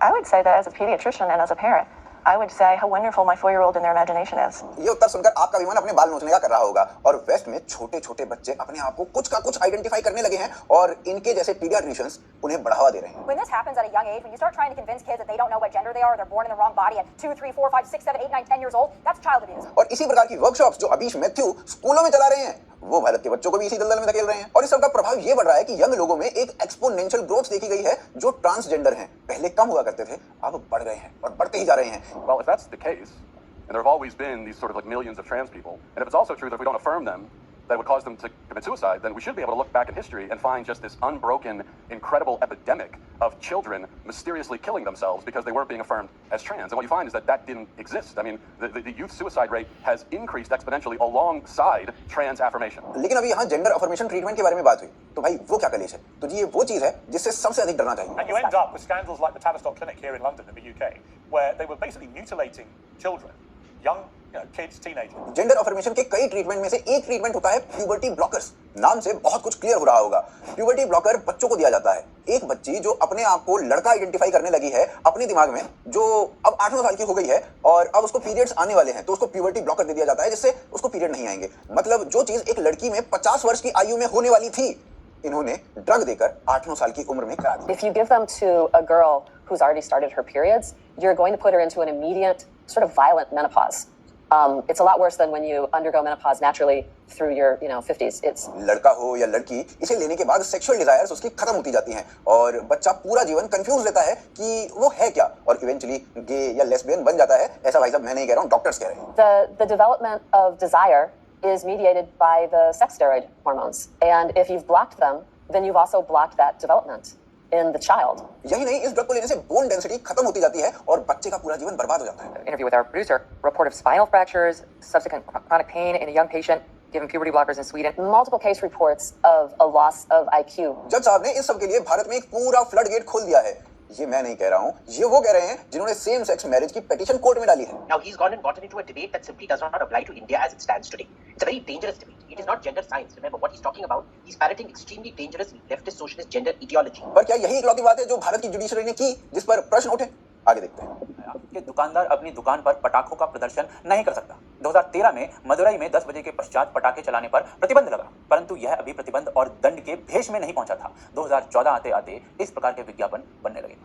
I would say that as a pediatrician and as a parent, I would say how wonderful my 4-year-old and their imagination is. ये उत्तर सुनकर आपका भी मन अपने बाल नोचने का कर रहा होगा। और वेस्ट में छोटे छोटे बच्चे अपने आप को कुछ का कुछ आइडेंटिफाई करने लगे हैं और इनके जैसे पीडियाट्रिशियंस उन्हें बढ़ावा दे रहे हैं। When this happens at a young age, when you start trying to convince kids that they don't know what gender they are, or they're born in the wrong body at 2, 3, 4, 5, 6, 7, 8, 9, 10 years old, that's child abuse. और इसी प्रकार की वर्कशॉप्स जो अबीश मैथ्यू स्कूलों में चला रहे हैं, वो भारत के बच्चों को भी इसी दलदल में धकेल रहे हैं। और इस सब का प्रभाव ये बढ़ रहा है कि यंग लोगों में एक एक्सपोनेंशियल ग्रोथ देखी गई है जो ट्रांसजेंडर हैं। पहले कम हुआ करते थे, अब बढ़ गए हैं और बढ़ते ही जा रहे हैं। Well, if that's the case, and there have always been these sort of like millions of trans people, and if it's also true that if we don't affirm them, that would cause them to commit suicide, then we should be able to look back in history and find just this unbroken, incredible epidemic of children mysteriously killing themselves because they weren't being affirmed as trans. And what you find is that that didn't exist. I mean, the youth suicide rate has increased exponentially alongside trans affirmation. लेकिन अभी यहाँ जेंडर अफर्मेशन ट्रीटमेंट के बारे में बात हुई, तो भाई वो क्या कलेश है? तो जी ये वो चीज है जिससे सबसे अधिक डरना चाहिए। And you end up with scandals like the Tavistock Clinic here in London in the UK, where they were basically mutilating children, young kids, teenagers. Gender affirmation के कई ट्रीटमेंट में से एक ट्रीटमेंट होता है प्यूबर्टी ब्लॉकर्स। नाम से बहुत कुछ क्लियर हो रहा होगा। प्यूबर्टी ब्लॉकर बच्चों को दिया जाता है। एक बच्ची जो अपने आप को लड़का आइडेंटिफाई करने लगी है अपने दिमाग में, जो अब 8-9 साल की हो गई है और अब उसको पीरियड्स आने वाले हैं, तो उसको प्यूबर्टी ब्लॉकर दे दिया जाता है जिससे उसको पीरियड नहीं आएंगे। मतलब जो चीज एक लड़की में 50 वर्ष की आयु में होने वाली थी, इन्होंने ड्रग देकर 8-9 साल की उम्र में करा दी। If you give them to a girl who's already started her periods, you're going to put her into an immediate sort of violent menopause. It's a lot worse than when you undergo menopause naturally through your 50s. It's लड़का हो या लड़की, इसे लेने के बाद सेक्सुअल डिजायर्स उसकी खत्म होती जाती हैं और बच्चा पूरा जीवन कंफ्यूज रहता है कि वो है क्या, और इवेंचुअली गे या लेस्बियन बन जाता है। ऐसा भाई साहब मैं नहीं कह रहा हूँ, डॉक्टर्स कह रहे हैं। the development of desire is mediated by the sex steroid hormones, and if you've blocked them, then you've also blocked that development in the child. यही नहीं, इस ड्रग को लेने से बोन डेंसिटी खत्म होती जाती है और बच्चे का पूरा जीवन बर्बाद हो जाता है। Interview with our producer, report of spinal fractures, subsequent chronic pain in a young patient given puberty blockers in Sweden. Multiple case reports of a loss of IQ. जज साहब ने इस सब के लिए भारत में एक पूरा फ्लड गेट खोल दिया है। ये मैं नहीं कह रहा हूँ, ये वो कह रहे हैं जिन्होंने सेम सेक्स मैरिज की पिटीशन कोर्ट में डाली है। Now he's gone and gotten into a debate that simply does not apply to India as it stands today. It's a very dangerous debate. It is not gender science. Remember what he's talking about. He's parroting extremely dangerous leftist socialist gender ideology. पर क्या यही इकलौती बात है जो भारत की जुडिशरी ने की जिस पर प्रश्न उठे? आगे देखते हैं। कि दुकानदार अपनी दुकान पर पटाखों का प्रदर्शन नहीं कर सकता। 2013 में मदुरई में 10 बजे के पश्चात पटाखे चलाने पर प्रतिबंध लगा, परंतु यह अभी प्रतिबंध और दंड के भेष में नहीं पहुंचा था। 2014 आते आते इस प्रकार के विज्ञापन बनने लगे।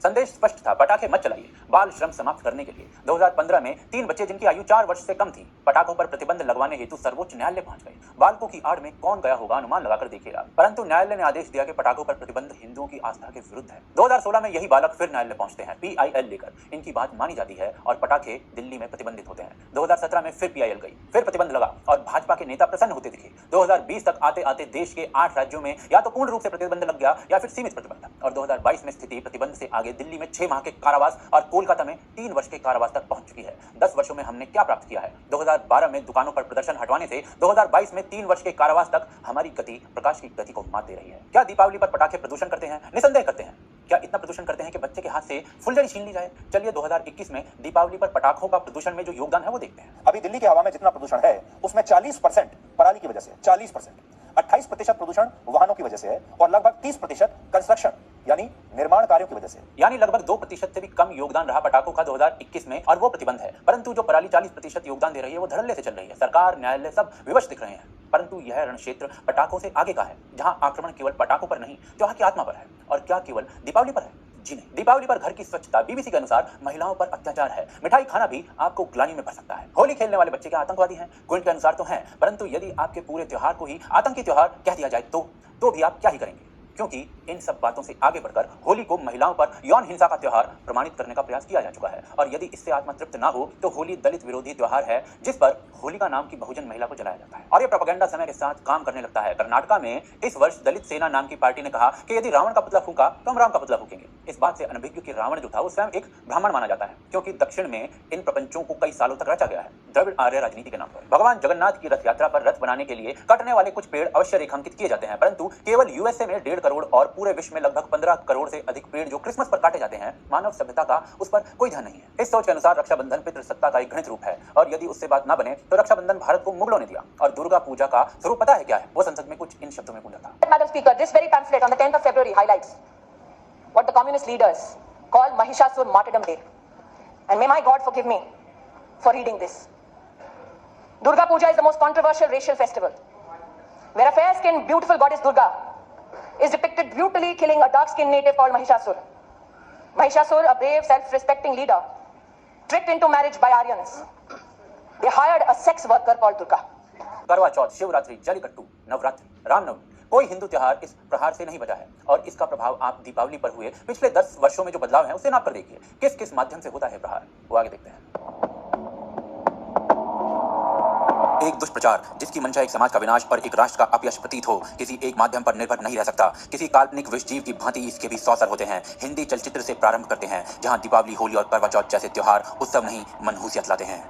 संदेश स्पष्ट था, पटाखे मत चलाइए, बाल श्रम समाप्त करने के लिए। 2015 में 3 बच्चे जिनकी आयु 4 वर्ष से कम थी पटाखों पर प्रतिबंध लगवाने हेतु सर्वोच्च न्यायालय पहुंच गए। बालकों की आड़ में कौन गया होगा अनुमान लगाकर देखिएगा, परंतु न्यायालय ने आदेश दिया कि पटाखों पर प्रतिबंध हिंदुओं की आस्था के विरुद्ध है। 2016 में यही बालक फिर न्यायालय पहुंचते हैं PIL लेकर, इनकी बात मानी जाती है और पटाखे दिल्ली में प्रतिबंधित होते हैं। 2017 में फिर PIL गई, फिर प्रतिबंध लगा और भाजपा के नेता प्रसन्न होते दिखे। 2020 तक आते आते देश के 8 राज्यों में या तो पूर्ण रूप से प्रतिबंध लग गया या फिर सीमित प्रतिबंध, और 2022 में स्थिति प्रतिबंध से आगे दिल्ली में 6 माह के कारावास और कोलकाता में 3 वर्ष के कारावास तक पहुंच चुकी है। 10 वर्षों में हमने क्या प्राप्त किया है? 2012 में दुकानों पर प्रदर्शन हटवाने से 2022 में 3 वर्ष के कारावास तक हमारी गति प्रकाश की गति को मात दे रही है। क्या दीपावली पर पटाखे प्रदूषण करते हैं? निसंदेह करते हैं। क्या इतना प्रदूषण करते हैं कि बच्चे के हाथ से फुलझड़ी छीन ली जाए? चलिए 2021 में दीपावली पर पटाखों का प्रदूषण में जो योगदान है वो देखते हैं। अभी दिल्ली की हवा में जितना प्रदूषण है उसमें 40% पराली की वजह से, 40%, 28% प्रदूषण वाहनों की वजह से है और लगभग 30% कंस्ट्रक्शन यानी निर्माण कार्यों की वजह से, यानी लगभग 2% से भी कम योगदान रहा पटाखों का 2021 में, और वो प्रतिबंध है। परंतु जो पराली 40% योगदान दे रही है वो धड़ल्ले से चल रही है। सरकार, न्यायालय सब विवश दिख रहे हैं, परंतु यह रण क्षेत्र पटाखों से आगे का है, जहां आक्रमण केवल पटाखों पर नहीं त्योहार की आत्मा पर है। और क्या केवल दीपावली पर है? जी नहीं, दीपावली पर घर की स्वच्छता, BBC के अनुसार महिलाओं पर अत्याचार है। मिठाई खाना भी आपको ग्लानि में भर सकता है। होली खेलने वाले बच्चे क्या आतंकवादी हैं? क्विंट के अनुसार तो हैं, परंतु यदि आपके पूरे त्योहार को ही आतंकी त्योहार कह दिया जाए तो भी आप क्या ही करेंगे? क्योंकि इन सब बातों से आगे बढ़कर होली को महिलाओं पर यौन हिंसा का त्योहार प्रमाणित करने का प्रयास किया जा चुका है, और यदि इससे आत्मा तृप्त ना हो तो होली दलित विरोधी त्योहार है जिस पर होलिका नाम की बहुजन महिला को जलाया जाता है, और यह प्रोपेगेंडा समय के साथ काम करने लगता है। कर्नाटका में इस वर्ष दलित सेना नाम की पार्टी ने कहा कि यदि रावण का पुतला फूंका तो हम राम का पुतला फूकेंगे। इस बात से अनभिज्ञ कि रावण जो था वो स्वयं एक ब्राह्मण माना जाता है, क्योंकि दक्षिण में इन प्रपंचों को कई सालों तक रचा गया है द्रविड़ आर्य राजनीति के नाम पर। भगवान जगन्नाथ की रथ यात्रा पर रथ बनाने के लिए कटने वाले कुछ पेड़ अवश्य रेखांकित किए जाते हैं, परंतु केवल USA में 1.5 करोड़ और पूरे विश्व में लगभग 15 करोड़ से अधिक पेड़ जो क्रिसमस पर काटे जाते हैं, मानव सभ्यता का उस पर कोई ध्यान नहीं है। इस सोच के अनुसार रक्षाबंधन पितृसत्ता का एक घृणित रूप है और यदि उससे बात ना बने तो रक्षाबंधन भारत को मुगलों ने दिया। और दुर्गा पूजा का स्वरूप पता है क्या है? वो संसद में कुछ इन शब्दों में गूंजा था। Madam Speaker, this very pamphlet on the 10th of February highlights what the communist leaders call Mahishasur Martyrdom Day. And may my God forgive me for reading this. Durga Puja is the most controversial racial festival, where a fair-skinned, beautiful goddess Durga is depicted brutally killing a dark-skinned native called Mahishasur. Mahishasur, a brave, self-respecting leader, tricked into marriage by Aryans. They hired a sex worker called Durga. करवा चौथ, शिवरात्रि, जलीकट्टू, नवरात्रि, रामनवमी, कोई हिंदू त्योहार इस प्रहार से नहीं बचा है। और इसका प्रभाव आप दीपावली पर हुए पिछले 10 वर्षों में जो बदलाव है उसे नाप कर देखिए। किस किस माध्यम से होता है प्रहार, वो आगे देखते हैं। एक दुष्प्रचार जिसकी मंशा एक समाज का विनाश और एक राष्ट्र का अपयश प्रतीत हो, किसी एक माध्यम पर निर्भर नहीं रह सकता। किसी काल्पनिक विषजीव की भांति इसके भी 100 सर होते हैं। हिंदी चलचित्र से प्रारंभ करते हैं, जहां दीपावली, होली और करवा चौथ जैसे त्योहार उत्सव नहीं मनहूसियत लाते हैं।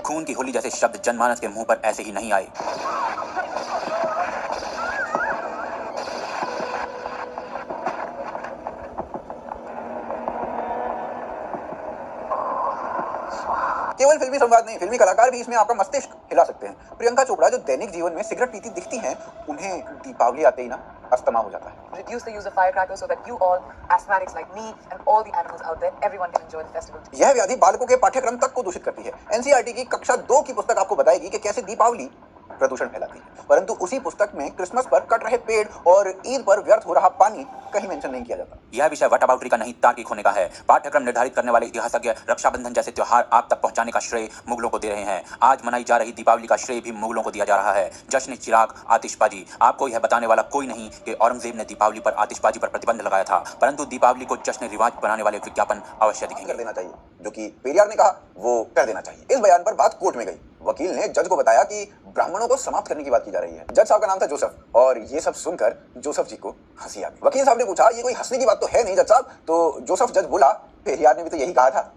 खून की होली जैसे शब्द जनमानस के मुंह पर ऐसे ही नहीं आए। केवल फिल्मी संवाद नहीं, फिल्मी कलाकार भी इसमें आपका मस्तिष्क हिला सकते हैं। प्रियंका चोपड़ा जो दैनिक जीवन में सिगरेट पीती दिखती हैं, उन्हें दीपावली आते ही ना अस्थमा हो जाता है। Reduce the use of firecrackers so that you all, asthmatics like me and all the animals out there, everyone can enjoy the festival. यह व्याधि बालकों के पाठ्यक्रम तक को दूषित करती है। एनसीईआरटी की कक्षा 2 की पुस्तक आपको बताएगी कि कैसे दीपावली प्रदूषण फैलाती है, परंतु उसी पुस्तक में क्रिसमस पर कट रहे पेड़ और ईद पर व्यर्थ हो रहा पानी कहीं मेंशन नहीं किया जाता। यह विषय वटाबाउटरी का नहीं, तार्किक होने का है। पाठ्यक्रम निर्धारित करने वाले इतिहासज्ञ रक्षाबंधन जैसे त्योहार आप तक पहुंचाने का श्रेय मुगलों को दे रहे हैं। आज मनाई जा रही दीपावली का श्रेय भी मुगलों को दिया जा रहा है। जश्न चिराग, आतिशबाजी। आपको यह बताने वाला कोई नहीं कि औरंगजेब ने दीपावली पर आतिशबाजी पर प्रतिबंध लगाया था, परंतु दीपावली को जश्न रिवाज बनाने वाले विज्ञापन अवश्य दिखेंगे। कर देना चाहिए, जो कि पेरियार ने कहा वो कर देना चाहिए। इस बयान पर बात कोर्ट में गई। वकील ने जज को बताया कि ब्राह्मणों को समाप्त करने की बात की जा रही है। जज साहब का नाम था जोसेफ, और ये सब सुनकर जोसेफ जी को हंसी आ गई। वकील साहब ने पूछा, ये कोई हंसने की बात तो है नहीं जज साहब? तो जोसेफ जज बोला, पेरियार ने भी तो यही कहा था।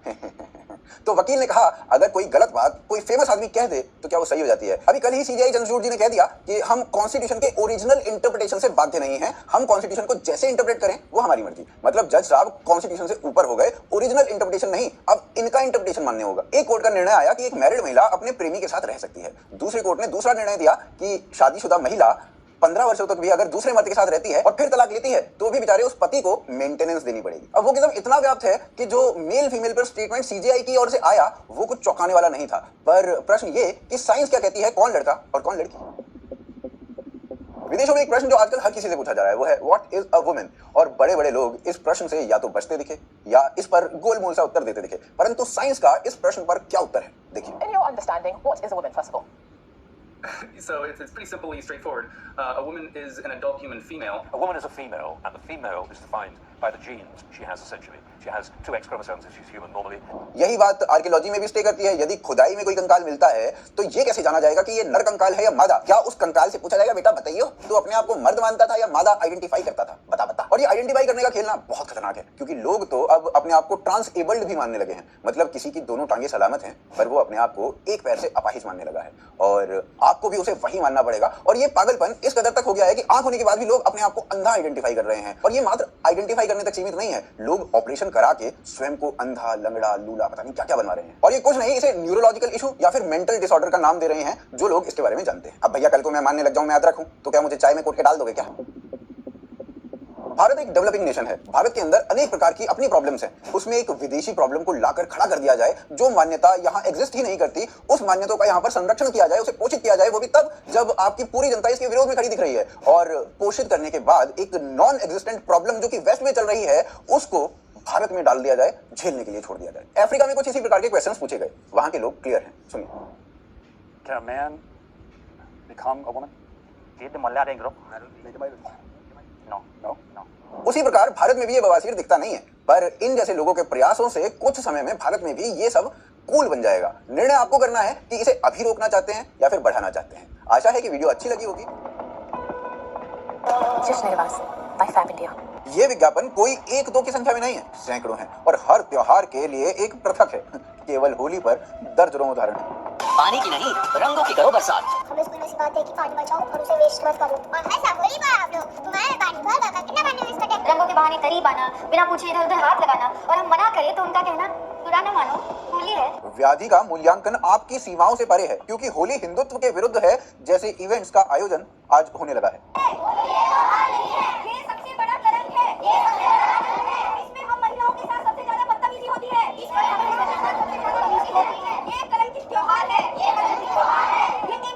तो वकील ने कहा, अगर कोई गलत बात कोई फेमस आदमी कह दे तो क्या वो सही हो जाती है? अभी कल ही सीजीआई चंद्रचूड़ जी ने कह दिया कि हम कॉन्स्टिट्यूशन के ओरिजिनल इंटरप्रिटेशन से बाध्य नहीं हैं, हम कॉन्स्टिट्यूशन को जैसे इंटरप्रेट करें वो हमारी मर्जी। मतलब जज साहब कॉन्स्टिट्यूशन से ऊपर हो गए, ओरिजिनल इंटरप्रिटेशन नहीं, अब इनका इंटरप्रिटेशन मानने होगा। एक कोर्ट का निर्णय आया कि एक मैरिड महिला अपने प्रेमी के साथ रह सकती है। दूसरे कोर्ट ने दूसरा निर्णय दिया कि शादीशुदा महिला 15 वर्षों तक भी अगर दूसरे मर्द के साथ रहती है और फिर तलाक लेती है तो भी बेचारे उस पति को मेंटेनेंस देनी पड़ेगी। अब वो किस्म इतना व्याप्त है कि जो मेल फीमेल पर स्टेटमेंट सीजीआई की ओर से आया वो कुछ चौंकाने वाला नहीं था। पर प्रश्न ये कि साइंस क्या कहती है, कौन लड़का और कौन लड़की? विदेशों में एक प्रश्न जो आजकल हर किसी से पूछा जा रहा है वो है व्हाट इज अ वुमन, और बड़े बड़े लोग इस प्रश्न से या तो बचते दिखे या इस पर गोलमोल सा उत्तर देते दिखे, परंतु साइंस का इस प्रश्न पर क्या उत्तर है, देखिए। In your understanding, what is a woman, first of all? So it's pretty simply straightforward. A woman is an adult human female. A woman is a female, and the female is defined by the genes she has essentially. She has 2 X chromosomes if she's human normally. यही बात आर्कियोलॉजी में भी स्टे करती है। यदि खुदाई में कोई कंकाल मिलता है तो ये कैसे जाना जाएगा कि ये नर कंकाल है या मादा? क्या उस कंकाल से पूछा जाएगा, बेटा बताइए तो अपने आप को मर्द मानता था या मादा आइडेंटिफाई करता था? बता बता। और ये आइडेंटिफाई करने का खेलना बहुत खतरनाक है, क्योंकि लोग तो अब अपने आप को ट्रांसएबल्ड भी मानने लगे हैं। मतलब किसी की दोनों टांगे सलामत हैं पर वो अपने आप को एक पैर से अपाहिज मानने लगा है, और आपको भी उसे वही मानना पड़ेगा। और ये पागलपन इस कदर तक हो गया है कि आंख होने के बाद भी लोग अपने आप को अंधा आइडेंटिफाई कर रहे हैं। और ये मात्र आइडेंटिफाई करने तक सीमित नहीं है, लोग ऑपरेशन करा के स्वयं को अंधा, लंगड़ा, लूला, पता नहीं क्या क्या बनवा रहे हैं। और ये कुछ नहीं, इसे न्यूरोलॉजिकल इशू या फिर मेंटल डिसऑर्डर का नाम दे रहे हैं जो लोग इसके बारे में जानते हैं। अब भैया कल को मैं मानने लग जाऊं मैं अदरक हूं तो क्या मुझे चाय में कोट के डाल दोगे क्या? भारत एक डेवलपिंग नेशन है। भारत के अंदर अनेक प्रकार की अपनी प्रॉब्लम्स हैं। उसमें एक विदेशी प्रॉब्लम को लाकर खड़ा कर दिया जाए, जो मान्यता यहाँ एग्जिस्ट ही नहीं करती, उस मान्यता का यहाँ पर संरक्षण किया जाए, उसे पोषित किया जाए, वो भी तब जब आपकी पूरी जनता इसके विरोध में खड़ी दिख रही है। और पोषित करने के बाद एक नॉन एग्जिस्टेंट प्रॉब्लम जो कि वेस्ट में चल रही है उसको भारत में डाल दिया जाए, झेलने के लिए छोड़ दिया जाए। अफ्रीका में कुछ इसी प्रकार के क्वेश्चंस पूछे गए, वहां के लोग क्लियर हैं, सुनिए। Can a man become a woman? No. उसी प्रकार भारत में भी ये बवासीर दिखता नहीं है, पर इन जैसे लोगों के प्रयासों से कुछ समय में भारत में भी ये सब कूल बन जाएगा। निर्णय आपको करना है कि इसे अभी रोकना चाहते हैं या फिर बढ़ाना चाहते हैं। आशा है कि वीडियो अच्छी लगी होगी। ये विज्ञापन कोई एक दो की संख्या में नहीं है, सैकड़ों हैं और हर त्योहार के लिए एक पृथक है। केवल होली पर दर्जनों उदाहरण है। पानी की नहीं, रंगों की करो बरसात। हमें स्कूल में सिखाते हैं कि पानी बचाओ और उसे वेस्ट मत करो। और ऐसा होली पर आप लोग तुम्हारे पानी भर भर कितना पानी वेस्ट करते हैं। रंगों के बहाने करीब आना, बिना पूछे इधर उधर हाथ लगाना और हम मना करें तो उनका कहना बुरा न मानो, होली है। व्याधि का मूल्यांकन आपकी सीमाओं से परे है, क्योंकि होली हिंदुत्व के विरुद्ध है जैसे इवेंट्स का आयोजन आज होने लगा है। ये सबसे बड़ा कलंक है। इसमें हम महिलाओं के साथ सबसे ज्यादा बदतमीजी होती है। ये कलंकित त्योहार है। लेकिन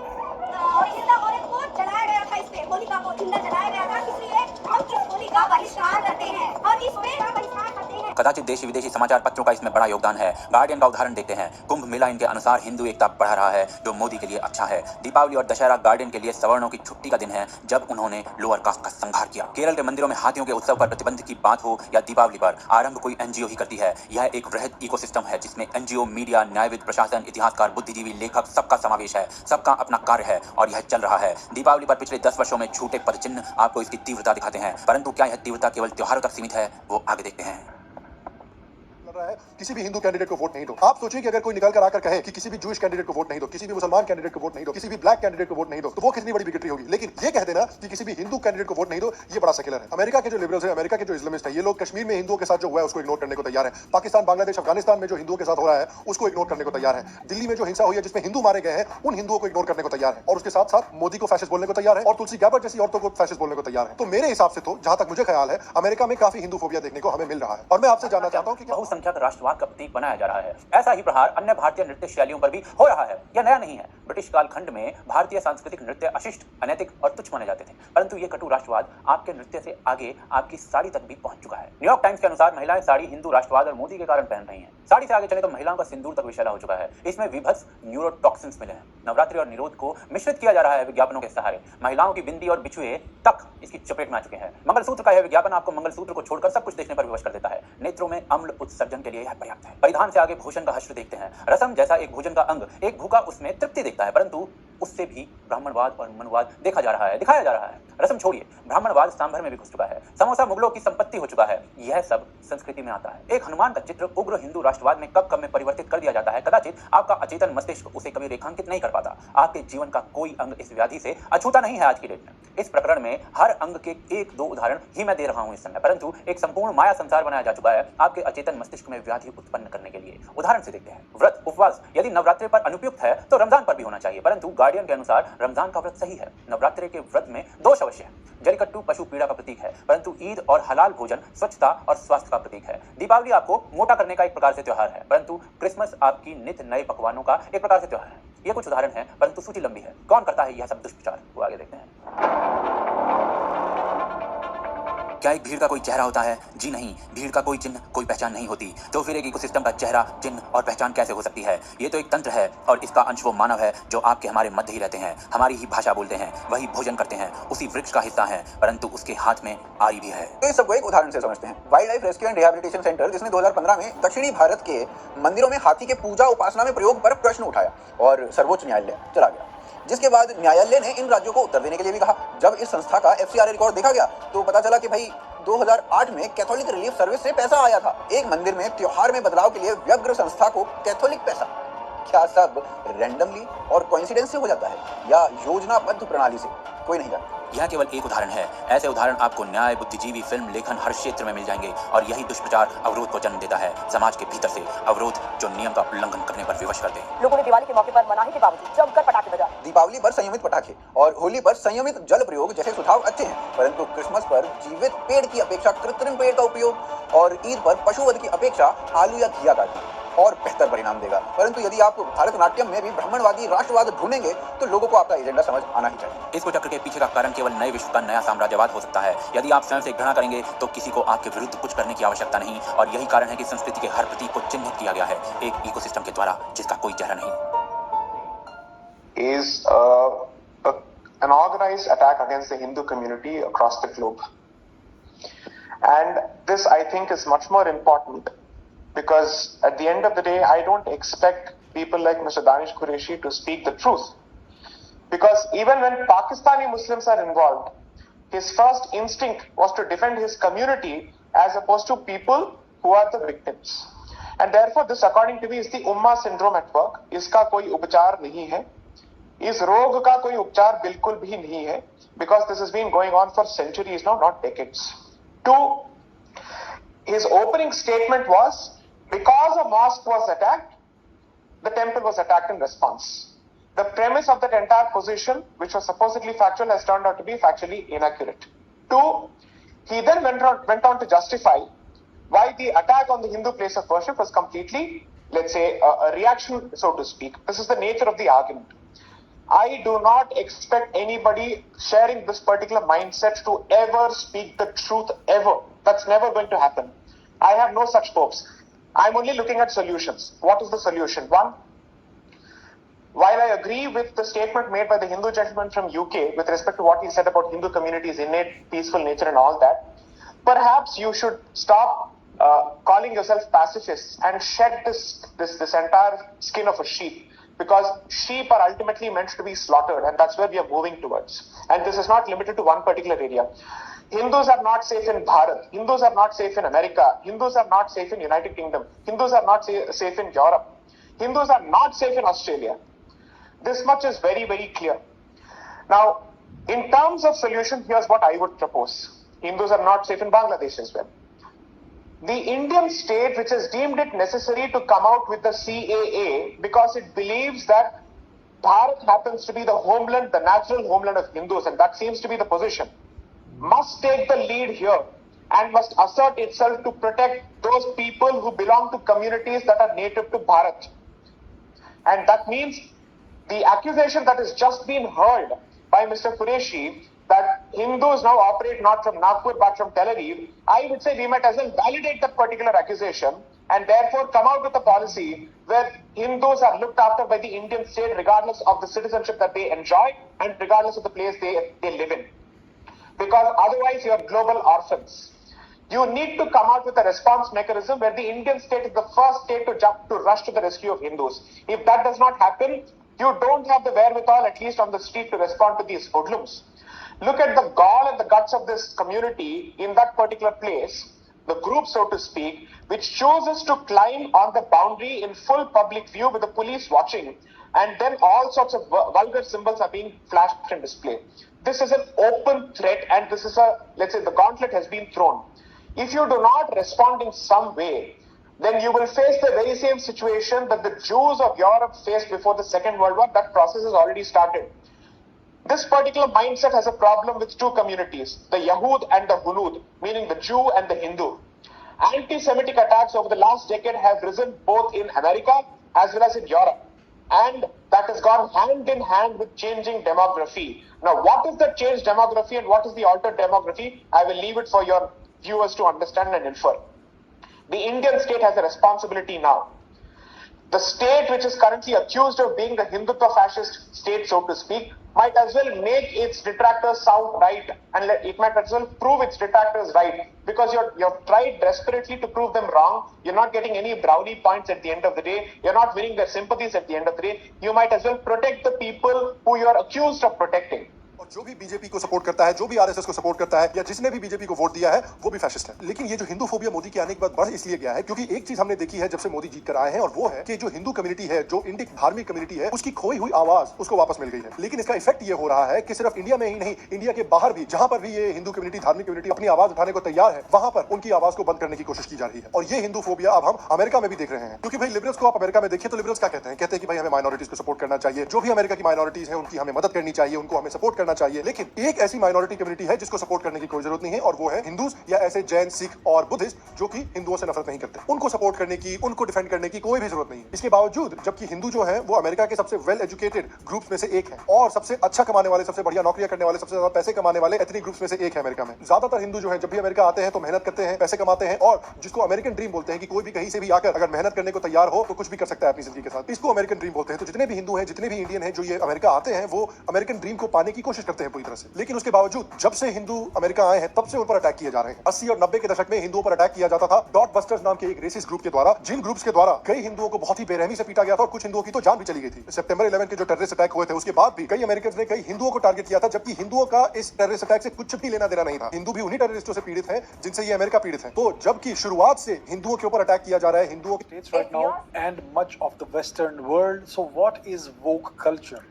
जिंदा औरत को जलाया गया था, इसमें होलिका को जिंदा जलाया गया था, इसलिए हम इस होली का बहिष्कार करते हैं और इस होली का बहिष्कार करते हैं। कदाचित देशी विदेशी समाचार पत्रों का इसमें बड़ा योगदान है। गार्डियन का उदाहरण देते हैं। कुंभ मेला इनके अनुसार हिंदू एकता बढ़ा रहा है, जो मोदी के लिए अच्छा है। दीपावली और दशहरा गार्डियन के लिए सवर्णों की छुट्टी का दिन है, जब उन्होंने लोअर कास्ट का संहार किया। केरल के मंदिरों में हाथियों के उत्सव पर प्रतिबंध की बात हो या दीपावली पर आरंभ कोई एनजीओ ही करती है। यह एक वृहद इकोसिस्टम है जिसमें एनजीओ, मीडिया, न्यायविद, प्रशासन, इतिहासकार, बुद्धिजीवी, लेखक सबका समावेश है। सबका अपना कार्य है और यह चल रहा है। दीपावली पर पिछले 10 वर्षों में झूठे पदचिन्ह आपको इसकी तीव्रता दिखाते हैं, परंतु क्या यह तीव्रता केवल त्योहारों तक सीमित है, वो आगे देखते हैं। किसी भी हिंदू कैंडिडेट को वोट नहीं दो। आप सोचिए कि अगर कोई निकल कर आकर कहे कि किसी भी जूइश कैंडिडेट को वोट नहीं दो, किसी भी मुसलमान कैंडिडेट को वोट नहीं दो, किसी भी ब्लैक कैंडिडेट को वोट नहीं दो, तो वो कितनी बड़ी बिगटरी होगी। लेकिन ये कह देना कि किसी भी हिंदू कैंडिडेट को वोट नहीं दो, ये बड़ा सेक्युलर है। अमेरिका के जो लिबरल्स है, अमेरिका के जो इस्लामिस्ट है, ये लोग कश्मीर में हिंदुओं के साथ जो हुआ है उसको इग्नोर करने को तैयार है। पाकिस्तान, बांग्लादेश, अफगानिस्तान में जो हिंदुओं के साथ हो रहा है उसको इग्नोर करने को तैयार है। दिल्ली में जो हिंसा हुई है जिसमें हिंदू मारे गए हैं, उन हिंदुओं को इग्नोर करने को तैयार है और उसके साथ साथ मोदी को फैसिस्ट बोलने को तैयार है और तुलसी गैबर्ट जैसी औरतों को फैसिस्ट बोलने को तैयार है। तो मेरे हिसाब से तो जहां तक मुझे ख्याल है, अमेरिका में काफी हिंदू फोबिया देखने को हमें मिल रहा है। और मैं आपसे जानना चाहता हूं कि बहुसंख्यक राष्ट्रवाद का प्रतीक बनाया जा रहा है। ऐसा ही प्रहार अन्य भारतीय नृत्य शैलियों पर भी हो रहा है। यह नया नहीं है। ब्रिटिश कालखंड में भारतीय सांस्कृतिक नृत्य अशिष्ट, अनैतिक और तुच्छ माने जाते थे, परंतु ये कटु राष्ट्रवाद आपके नृत्य से आगे आपकी साड़ी तक भी पहुंच चुका है। न्यूयॉर्क टाइम्स के अनुसार महिलाएं साड़ी हिंदू राष्ट्रवाद और मोदी के कारण पहन रही हैं। साड़ी से आगे चले तो महिलाओं का सिंदूर तक विषैला हो चुका है। इसमें विभत्स न्यूरोटॉक्सिन्स मिले हैं। नवरात्रि और निरोध को मिश्रित किया जा रहा है विज्ञापनों के सहारे। महिलाओं की बिंदी और बिछुए तक इसकी चपेट में आ चुके हैं। मंगलसूत्र का यह विज्ञापन आपको मंगलसूत्र को छोड़कर सब कुछ देखने पर विवश कर देता है। नेत्रों में अम्ल उत्सर्जन के लिए यह पर्याप्त है। परिधान से आगे भूषण का हश्र देखते हैं। रसम जैसा एक भोजन का अंग, एक भूखा उसमें तृप्ति देखता है, परंतु उससे भी ब्राह्मणवाद और मनुवाद देखा जा रहा है, दिखाया जा रहा है। रसम छोड़िए, ब्राह्मणवाद सांभर में भी घुस चुका है। समोसा मुगलों की संपत्ति हो चुका है। यह सब संस्कृति में आता है। एक हनुमान का चित्र उग्र हिंदू राष्ट्रवाद में कब कब में परिवर्तित कर दिया जाता है। कदाचित आपका अचेतन मस्तिष्क उसे कभी रेखांकित नहीं कर पाता। आपके जीवन का कोई अंग इस व्याधि से अछूता नहीं है आज की डेट में। इस प्रकरण में हर अंग के एक दो उदाहरण ही मैं दे रहा हूं इस समय, परंतु एक संपूर्ण माया संसार बनाया जा चुका है आपके अचेतन मस्तिष्क में व्याधि उत्पन्न करने के लिए। उदाहरण से देखते हैं। व्रत, उपवास यदि नवरात्रि पर अनुपयुक्त है तो रमजान पर भी होना चाहिए, परंतु गार्डियन के अनुसार रमजान का व्रत सही है। नवरात्रि के व्रत में दोष अवश्य है। जलिकट्टू पशु पीड़ा का प्रतीक है, परंतु ईद और हलाल भोजन स्वच्छता और स्वास्थ्य का प्रतीक है। दीपावली आपको मोटा करने का एक प्रकार से त्योहार है, परंतु क्रिसमस आपकी नित्य नए पकवानों का एक प्रकार से त्योहार है। ये कुछ उदाहरण है, परंतु सूची लंबी है। कौन करता है यह सब दुष्प्रचार, वो आगे देखते हैं। क्या एक भीड़ का कोई चेहरा होता है? जी नहीं, भीड़ का कोई चिन्ह, कोई पहचान नहीं होती। तो फिर एक इकोसिस्टम का चेहरा, चिन्ह और पहचान कैसे हो सकती है? ये तो एक तंत्र है और इसका अंश वो मानव है जो आपके हमारे मध्य ही रहते हैं, हमारी ही भाषा बोलते हैं, वही भोजन करते हैं, उसी वृक्ष का हिस्सा है, परंतु उसके हाथ में आरी भी है। तो इस सबको एक उदाहरण से समझते हैं। Wild life rescue and rehabilitation centre, जिसने 2015 में दक्षिणी भारत के मंदिरों में हाथी के पूजा उपासना में प्रयोग पर प्रश्न उठाया और सर्वोच्च न्यायालय चला गया, जिसके बाद न्यायालय ने इन राज्यों को उत्तर देने के लिए भी कहा। जब इस संस्था का FCRA रिकॉर्ड देखा गया तो पता चला कि भाई 2008 में कैथोलिक रिलीफ सर्विस से पैसा आया था। एक मंदिर में त्योहार में बदलाव के लिए व्यग्र संस्था को कैथोलिक पैसा। क्या सब रैंडमली और कोइंसिडेंस से हो जाता है या योजनाबद्ध प्रणाली से? कोई नहीं जानता। यह केवल एक उदाहरण है। ऐसे उदाहरण आपको न्याय, बुद्धिजीवी, फिल्म, लेखन हर क्षेत्र में मिल जाएंगे और यही दुष्प्रचार अवरोध को जन्म देता है। समाज के भीतर से अवरोध जो नियम का उल्लंघन करने पर विवश करते हैं। लोगों ने दिवाली के मौके पर मनाही के बावजूद जमकर पटाखे बजाए। दीपावली पर संयमित पटाखे और होली पर संयमित जल प्रयोग जैसे सुझाव अच्छे हैं, परंतु क्रिसमस पर जीवित पेड़ की अपेक्षा कृत्रिम पेड़ का उपयोग और ईद पर पशुवध की अपेक्षा आलू या घिया काटना और बेहतर परिणाम देगा। परंतु यदि आप भारतनाट्यम में भी ब्राह्मणवादी राष्ट्रवाद ढूंढेंगे तो लोगों को आपका एजेंडा समझ आना ही चाहिए। इस कुचक्र के पीछे का कारण केवल नए विश्व का नया साम्राज्यवाद हो सकता है। यदि आप स्वयं से घृणा करेंगे तो किसी को आपके विरुद्ध कुछ करने की आवश्यकता नहीं, और यही कारण है कि संस्कृति के हर प्रतीक को चिन्हित किया गया है एक इकोसिस्टम के द्वारा जिसका कोई चेहरा नहीं। Is an organized attack against the Hindu community across the globe. And this, I think, is much more important because at the end of the day, I don't expect people like Mr. Danish Qureshi to speak the truth. Because even when Pakistani Muslims are involved, his first instinct was to defend his community as opposed to people who are the victims. And therefore, this, according to me, is the Ummah syndrome at work. इसका कोई उपचार नहीं है. इस रोग का कोई उपचार बिल्कुल भी नहीं है, because this has been going on for centuries now, not decades. Two, his opening statement was, because a mosque was attacked, the temple was attacked in response. The premise of that entire position, which was supposedly factual, has turned out to be factually inaccurate. Two, he then went on to justify why the attack on the Hindu place of worship was completely, let's say, a reaction, so to speak. This is the nature of the argument. I do not expect anybody sharing this particular mindset to ever speak the truth ever. That's never going to happen. I have no such hopes. I'm only looking at solutions. What is the solution? One, while I agree with the statement made by the Hindu gentleman from UK with respect to what he said about Hindu community's innate peaceful nature and all that, perhaps you should stop calling yourself pacifists and shed this entire skin of a sheep. Because sheep are ultimately meant to be slaughtered, and that's where we are moving towards. And this is not limited to one particular area. Hindus are not safe in Bharat. Hindus are not safe in America. Hindus are not safe in United Kingdom. Hindus are not safe in Europe. Hindus are not safe in Australia. This much is very, very clear. Now, in terms of solution, here's what I would propose. Hindus are not safe in Bangladesh as well. The Indian state, which has deemed it necessary to come out with the CAA because it believes that Bharat happens to be the homeland, the natural homeland of Hindus, and that seems to be the position, must take the lead here and must assert itself to protect those people who belong to communities that are native to Bharat. And that means the accusation that has just been heard by Mr. Qureshi that Hindus now operate not from Nagpur but from Tel Aviv, I would say we might as well validate that particular accusation and therefore come out with a policy where Hindus are looked after by the Indian state regardless of the citizenship that they enjoy and regardless of the place they live in. Because otherwise you are global orphans. You need to come out with a response mechanism where the Indian state is the first state to rush to the rescue of Hindus. If that does not happen, you don't have the wherewithal, at least on the street, to respond to these hoodlums. Look at the gall and the guts of this community in that particular place, the group, so to speak, which chooses to climb on the boundary in full public view with the police watching, and then all sorts of vulgar symbols are being flashed and displayed. This is an open threat, and this is let's say, the gauntlet has been thrown. If you do not respond in some way, then you will face the very same situation that the Jews of Europe faced before the Second World War. That process has already started. This particular mindset has a problem with two communities, the Yahud and the Hunud, meaning the Jew and the Hindu. Anti-Semitic attacks over the last decade have risen both in America as well as in Europe. And that has gone hand in hand with changing demography. Now, what is the changed demography and what is the altered demography? I will leave it for your viewers to understand and infer. The Indian state has a responsibility now. The state which is currently accused of being the Hindutva fascist state, so to speak, might as well make its detractors sound right, and it might as well prove its detractors right, because you've tried desperately to prove them wrong. You're not getting any brownie points at the end of the day. You're not winning their sympathies at the end of the day. You might as well protect the people who you're accused of protecting. जो भी बीजेपी को सपोर्ट करता है, जो भी आरएसएस को सपोर्ट करता है, या जिसने भी बीजेपी को वोट दिया है, वो भी फैशिस्ट है। लेकिन ये जो हिंदू फोबिया मोदी के आने के बाद बढ़ इसलिए गया है क्योंकि एक चीज हमने देखी है जब से मोदी जीत कर आए हैं, और वो है कि जो हिंदू कम्युनिटी है, जो इंडिक धार्मिक कम्युनिटी है, उसकी खोई हुई आवाज उसको वापस मिल गई है। लेकिन इसका इफेक्ट ये हो रहा है कि सिर्फ इंडिया में ही नहीं, इंडिया के बाहर भी, जहां पर भी ये हिंदू कम्युनिटी, धार्मिक कम्युनिटी अपनी आवाज उठाने को तैयार है, वहां पर उनकी आवाज को बंद करने की कोशिश की जा रही है। और ये हिंदू फोबिया अब हम अमेरिका में भी देख रहे हैं, क्योंकि भाई लिबरल्स को आप अमेरिका में देखिए तो लिबरल्स क्या कहते हैं कि भाई हमें माइनॉरिटीज को सपोर्ट करना चाहिए, जो भी अमेरिका की माइनॉरिटीज है उनकी हमें मदद करनी चाहिए, उनको हमें सपोर्ट करना करना चाहिए, लेकिन एक ऐसी माइनॉरिटी कम्युनिटी है जिसको सपोर्ट करने की कोई जरूरत नहीं है, और वो है हिंदूज या ऐसे जैन, सिख और बुद्धिस्ट जो कि हिंदुओं से नफरत नहीं करते। उनको सपोर्ट करने की, उनको डिफेंड करने की कोई भी जरूरत नहीं है। इसके बावजूद जबकि हिंदू जो है वो अमेरिका के सबसे वेल एजुकेटेड ग्रुप्स में से एक है और सबसे अच्छा कमाने वाले, सबसे बढ़िया नौकरियां करने वाले, सबसे ज्यादा पैसे कमाने वाले एथनिक ग्रुप्स में से एक है अमेरिका में। ज्यादातर हिंदू जो है जब भी अमेरिका आते हैं तो मेहनत करते हैं, पैसे कमाते हैं, और जिसको अमेरिकन ड्रीम बोलते हैं कि कोई भी कहीं से भी आकर अगर मेहनत करने को तैयार हो तो कुछ भी कर सकता है अपनी जिंदगी के साथ, इसको अमेरिकन ड्रीम बोलते हैं। तो जितने भी हिंदू हैं, जितने भी इंडियन हैं जो ये अमेरिका आते हैं, वो अमेरिकन ड्रीम को पाने की कोशिश करते हैं पूरी तरह से। लेकिन उसके बावजूद जब से हिंदू अमेरिका आए हैं तब से उन पर अटैक किए जा रहे हैं। 80 और 90 के दशक में हिंदुओं पर अटैक किया जाता था डॉट बस्टर्स नाम के एक रेसिस्ट ग्रुप के द्वारा, जिन ग्रुप्स के द्वारा कई हिंदुओं को बहुत ही बेरहमी से पीटा गया था और कुछ हिंदुओं की तो जान भी चली गई थी। सितंबर 11 के जो टेररिस्ट अटैक हुए थे उसके बाद भी कई अमेरिकन ने कई हिंदुओं को टारगेट किया था, जबकि हिंदुओं का इस टेररिस्ट अटैक से कुछ भी लेना देना नहीं था। हिंदू भी उन्हीं टेररिस्टों से पीड़ित हैं जिनसे ये अमेरिका पीड़ित है। तो जबकि शुरुआत से हिंदुओं के ऊपर अटैक किया जा रहा है, हिंदुओं States right now and much of the Western world. So what is woke culture?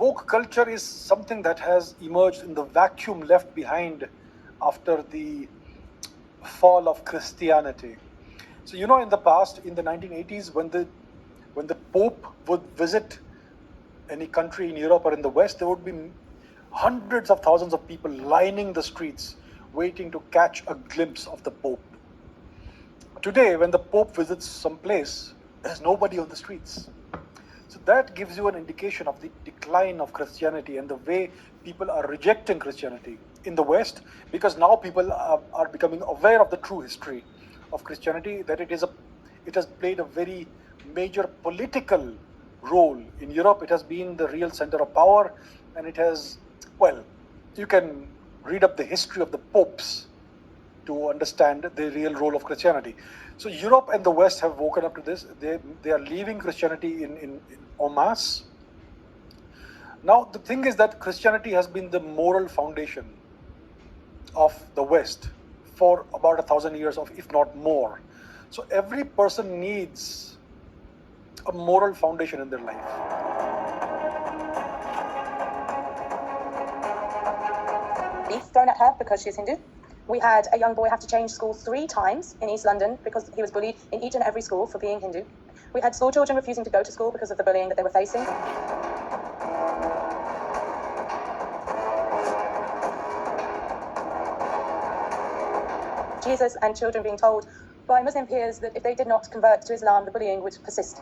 Woke culture is something that has emerged in the vacuum left behind after the fall of Christianity. So you know, in the past, in the 1980s, when the Pope would visit any country in Europe or in the West, there would be hundreds of thousands of people lining the streets waiting to catch a glimpse of the Pope. Today, when the Pope visits some place, there's nobody on the streets. So that gives you an indication of the decline of Christianity and the way people are rejecting Christianity in the West, because now people are becoming aware of the true history of Christianity, that it has played a very major political role. In Europe, it has been the real center of power, and it has, well, you can read up the history of the popes to understand the real role of Christianity. So Europe and the West have woken up to this. They are leaving Christianity in en masse. Now the thing is that Christianity has been the moral foundation of the West for about 1,000 years, if not more. So every person needs a moral foundation in their life. Beef thrown at her because she's Hindu. We had a young boy have to change schools 3 times in East London because he was bullied in each and every school for being Hindu. We had school children refusing to go to school because of the bullying that they were facing. Jesus and children being told by Muslim peers that if they did not convert to Islam, the bullying would persist.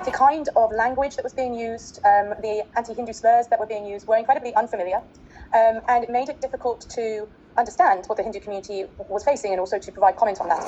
The kind of language that was being used, the anti-Hindu slurs that were being used were incredibly unfamiliar, and it made it difficult to understand what the Hindu community was facing and also to provide comment on that.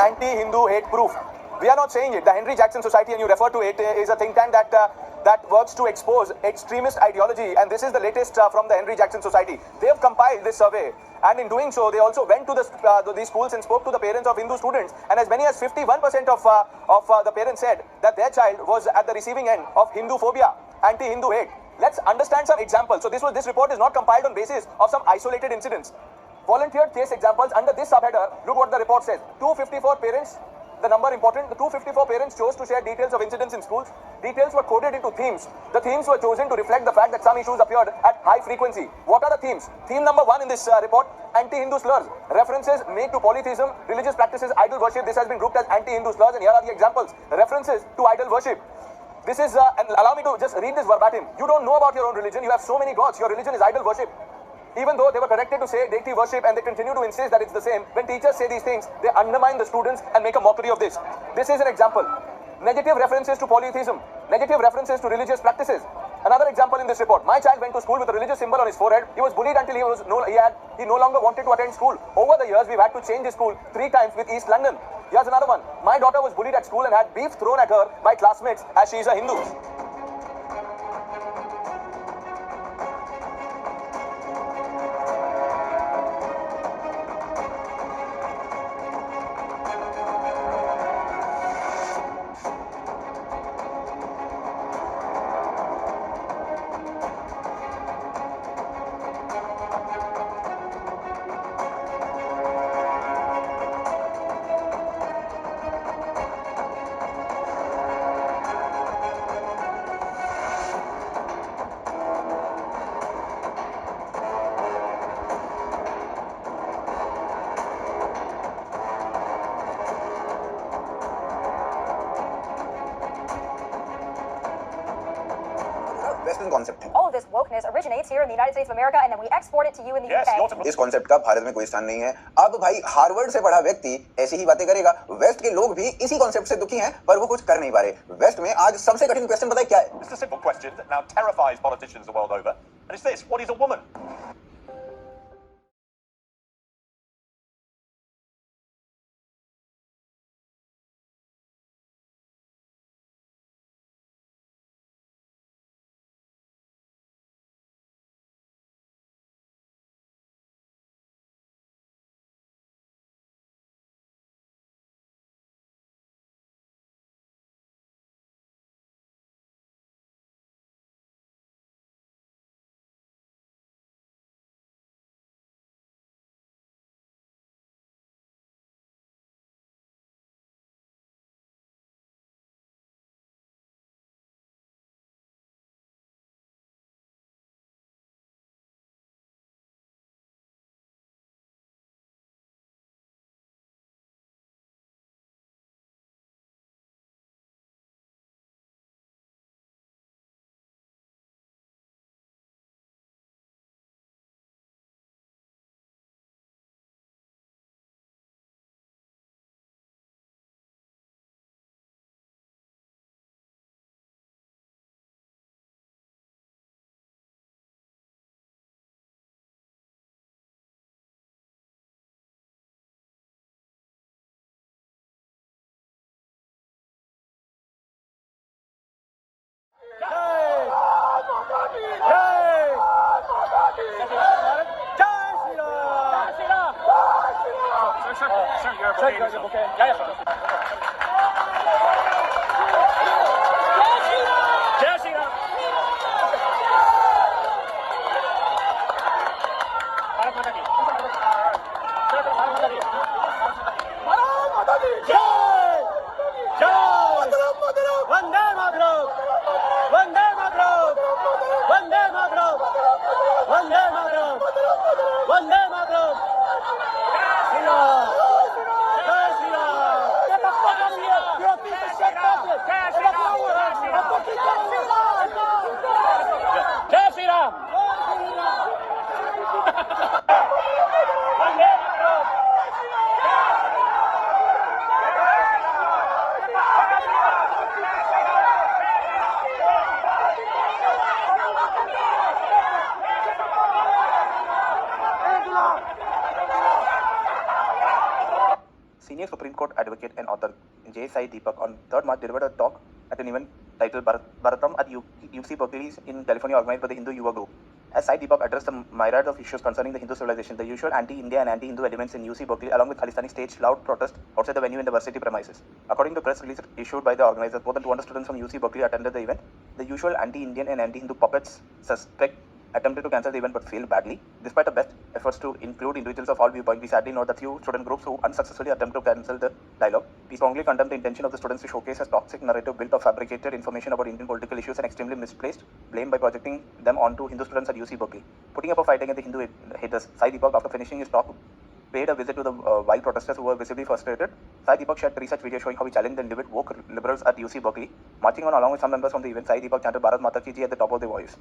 Anti-Hindu hate proof. We are not saying it. The Henry Jackson Society, and you refer to it, is a think tank that works to expose extremist ideology, and this is the latest from the Henry Jackson Society. They have compiled this survey, and in doing so, they also went to these schools and spoke to the parents of Hindu students, and as many as 51% of the parents said that their child was at the receiving end of Hindu phobia, anti-Hindu hate. Let's understand some examples. So this report is not compiled on basis of some isolated incidents. Volunteered case examples under this subheader. Look what the report says. 254 parents, the number important, the 254 parents chose to share details of incidents in schools. Details were coded into themes. The themes were chosen to reflect the fact that some issues appeared at high frequency. What are the themes? Theme number 1 in this report, anti-Hindu slurs. References made to polytheism, religious practices, idol worship. This has been grouped as anti-Hindu slurs, and here are the examples. References to idol worship. This is, and allow me to just read this verbatim. You don't know about your own religion. You have so many gods. Your religion is idol worship. Even though they were corrected to say deity worship and they continue to insist that it's the same, when teachers say these things, they undermine the students and make a mockery of this. This is an example. Negative references to polytheism, negative references to religious practices. Another example in this report. My child went to school with a religious symbol on his forehead. He was bullied until he no longer wanted to attend school. Over the years, we've had to change his school 3 times with East London. Here's another one. My daughter was bullied at school and had beef thrown at her by classmates as she is a Hindu. Western concept है। All of this wokeness originates here in the United States of America, and then we export it to you in the UK. इस कॉन्सेप्ट का भारत में कोई स्थान नहीं है। अब भाई हार्वर्ड से पढ़ा व्यक्ति ऐसी ही बातें करेगा। वेस्ट के लोग भी इसी कॉन्सेप्ट से दुखी हैं, पर वो कुछ कर नहीं पा रहे। वेस्ट में आज सबसे कठिन क्वेश्चन पता है क्या है? It's a simple question that now terrifies politicians the world over, and it's this: what is a woman? Senior Supreme Court advocate and author J. Sai Deepak on 3rd March delivered a talk at an event titled Bharatam at UC Berkeley in California, organized by the Hindu Yuva Group. As Sai Deepak addressed the myriad of issues concerning the Hindu civilization, the usual anti-India and anti-Hindu elements in UC Berkeley, along with Khalistani, staged loud protest outside the venue in the varsity premises. According to press release issued by the organizers, more than 200 students from UC Berkeley attended the event. The usual anti-Indian and anti-Hindu puppets suspect attempted to cancel the event but failed badly. Despite the best efforts to include individuals of all viewpoints, we sadly note the few student groups who unsuccessfully attempt to cancel the dialogue. We strongly condemn the intention of the students to showcase a toxic narrative built of fabricated information about Indian political issues and extremely misplaced blame by projecting them onto Hindu students at UC Berkeley. Putting up a fight against the Hindu haters, Sai Deepak, after finishing his talk, paid a visit to the wild protesters who were visibly frustrated. Sai Deepak shared 3 such videos showing how he challenged and woke liberals at UC Berkeley. Marching on along with some members from the event, Sai Deepak chanted Bharat Mata Ki Jai at the top of their voice.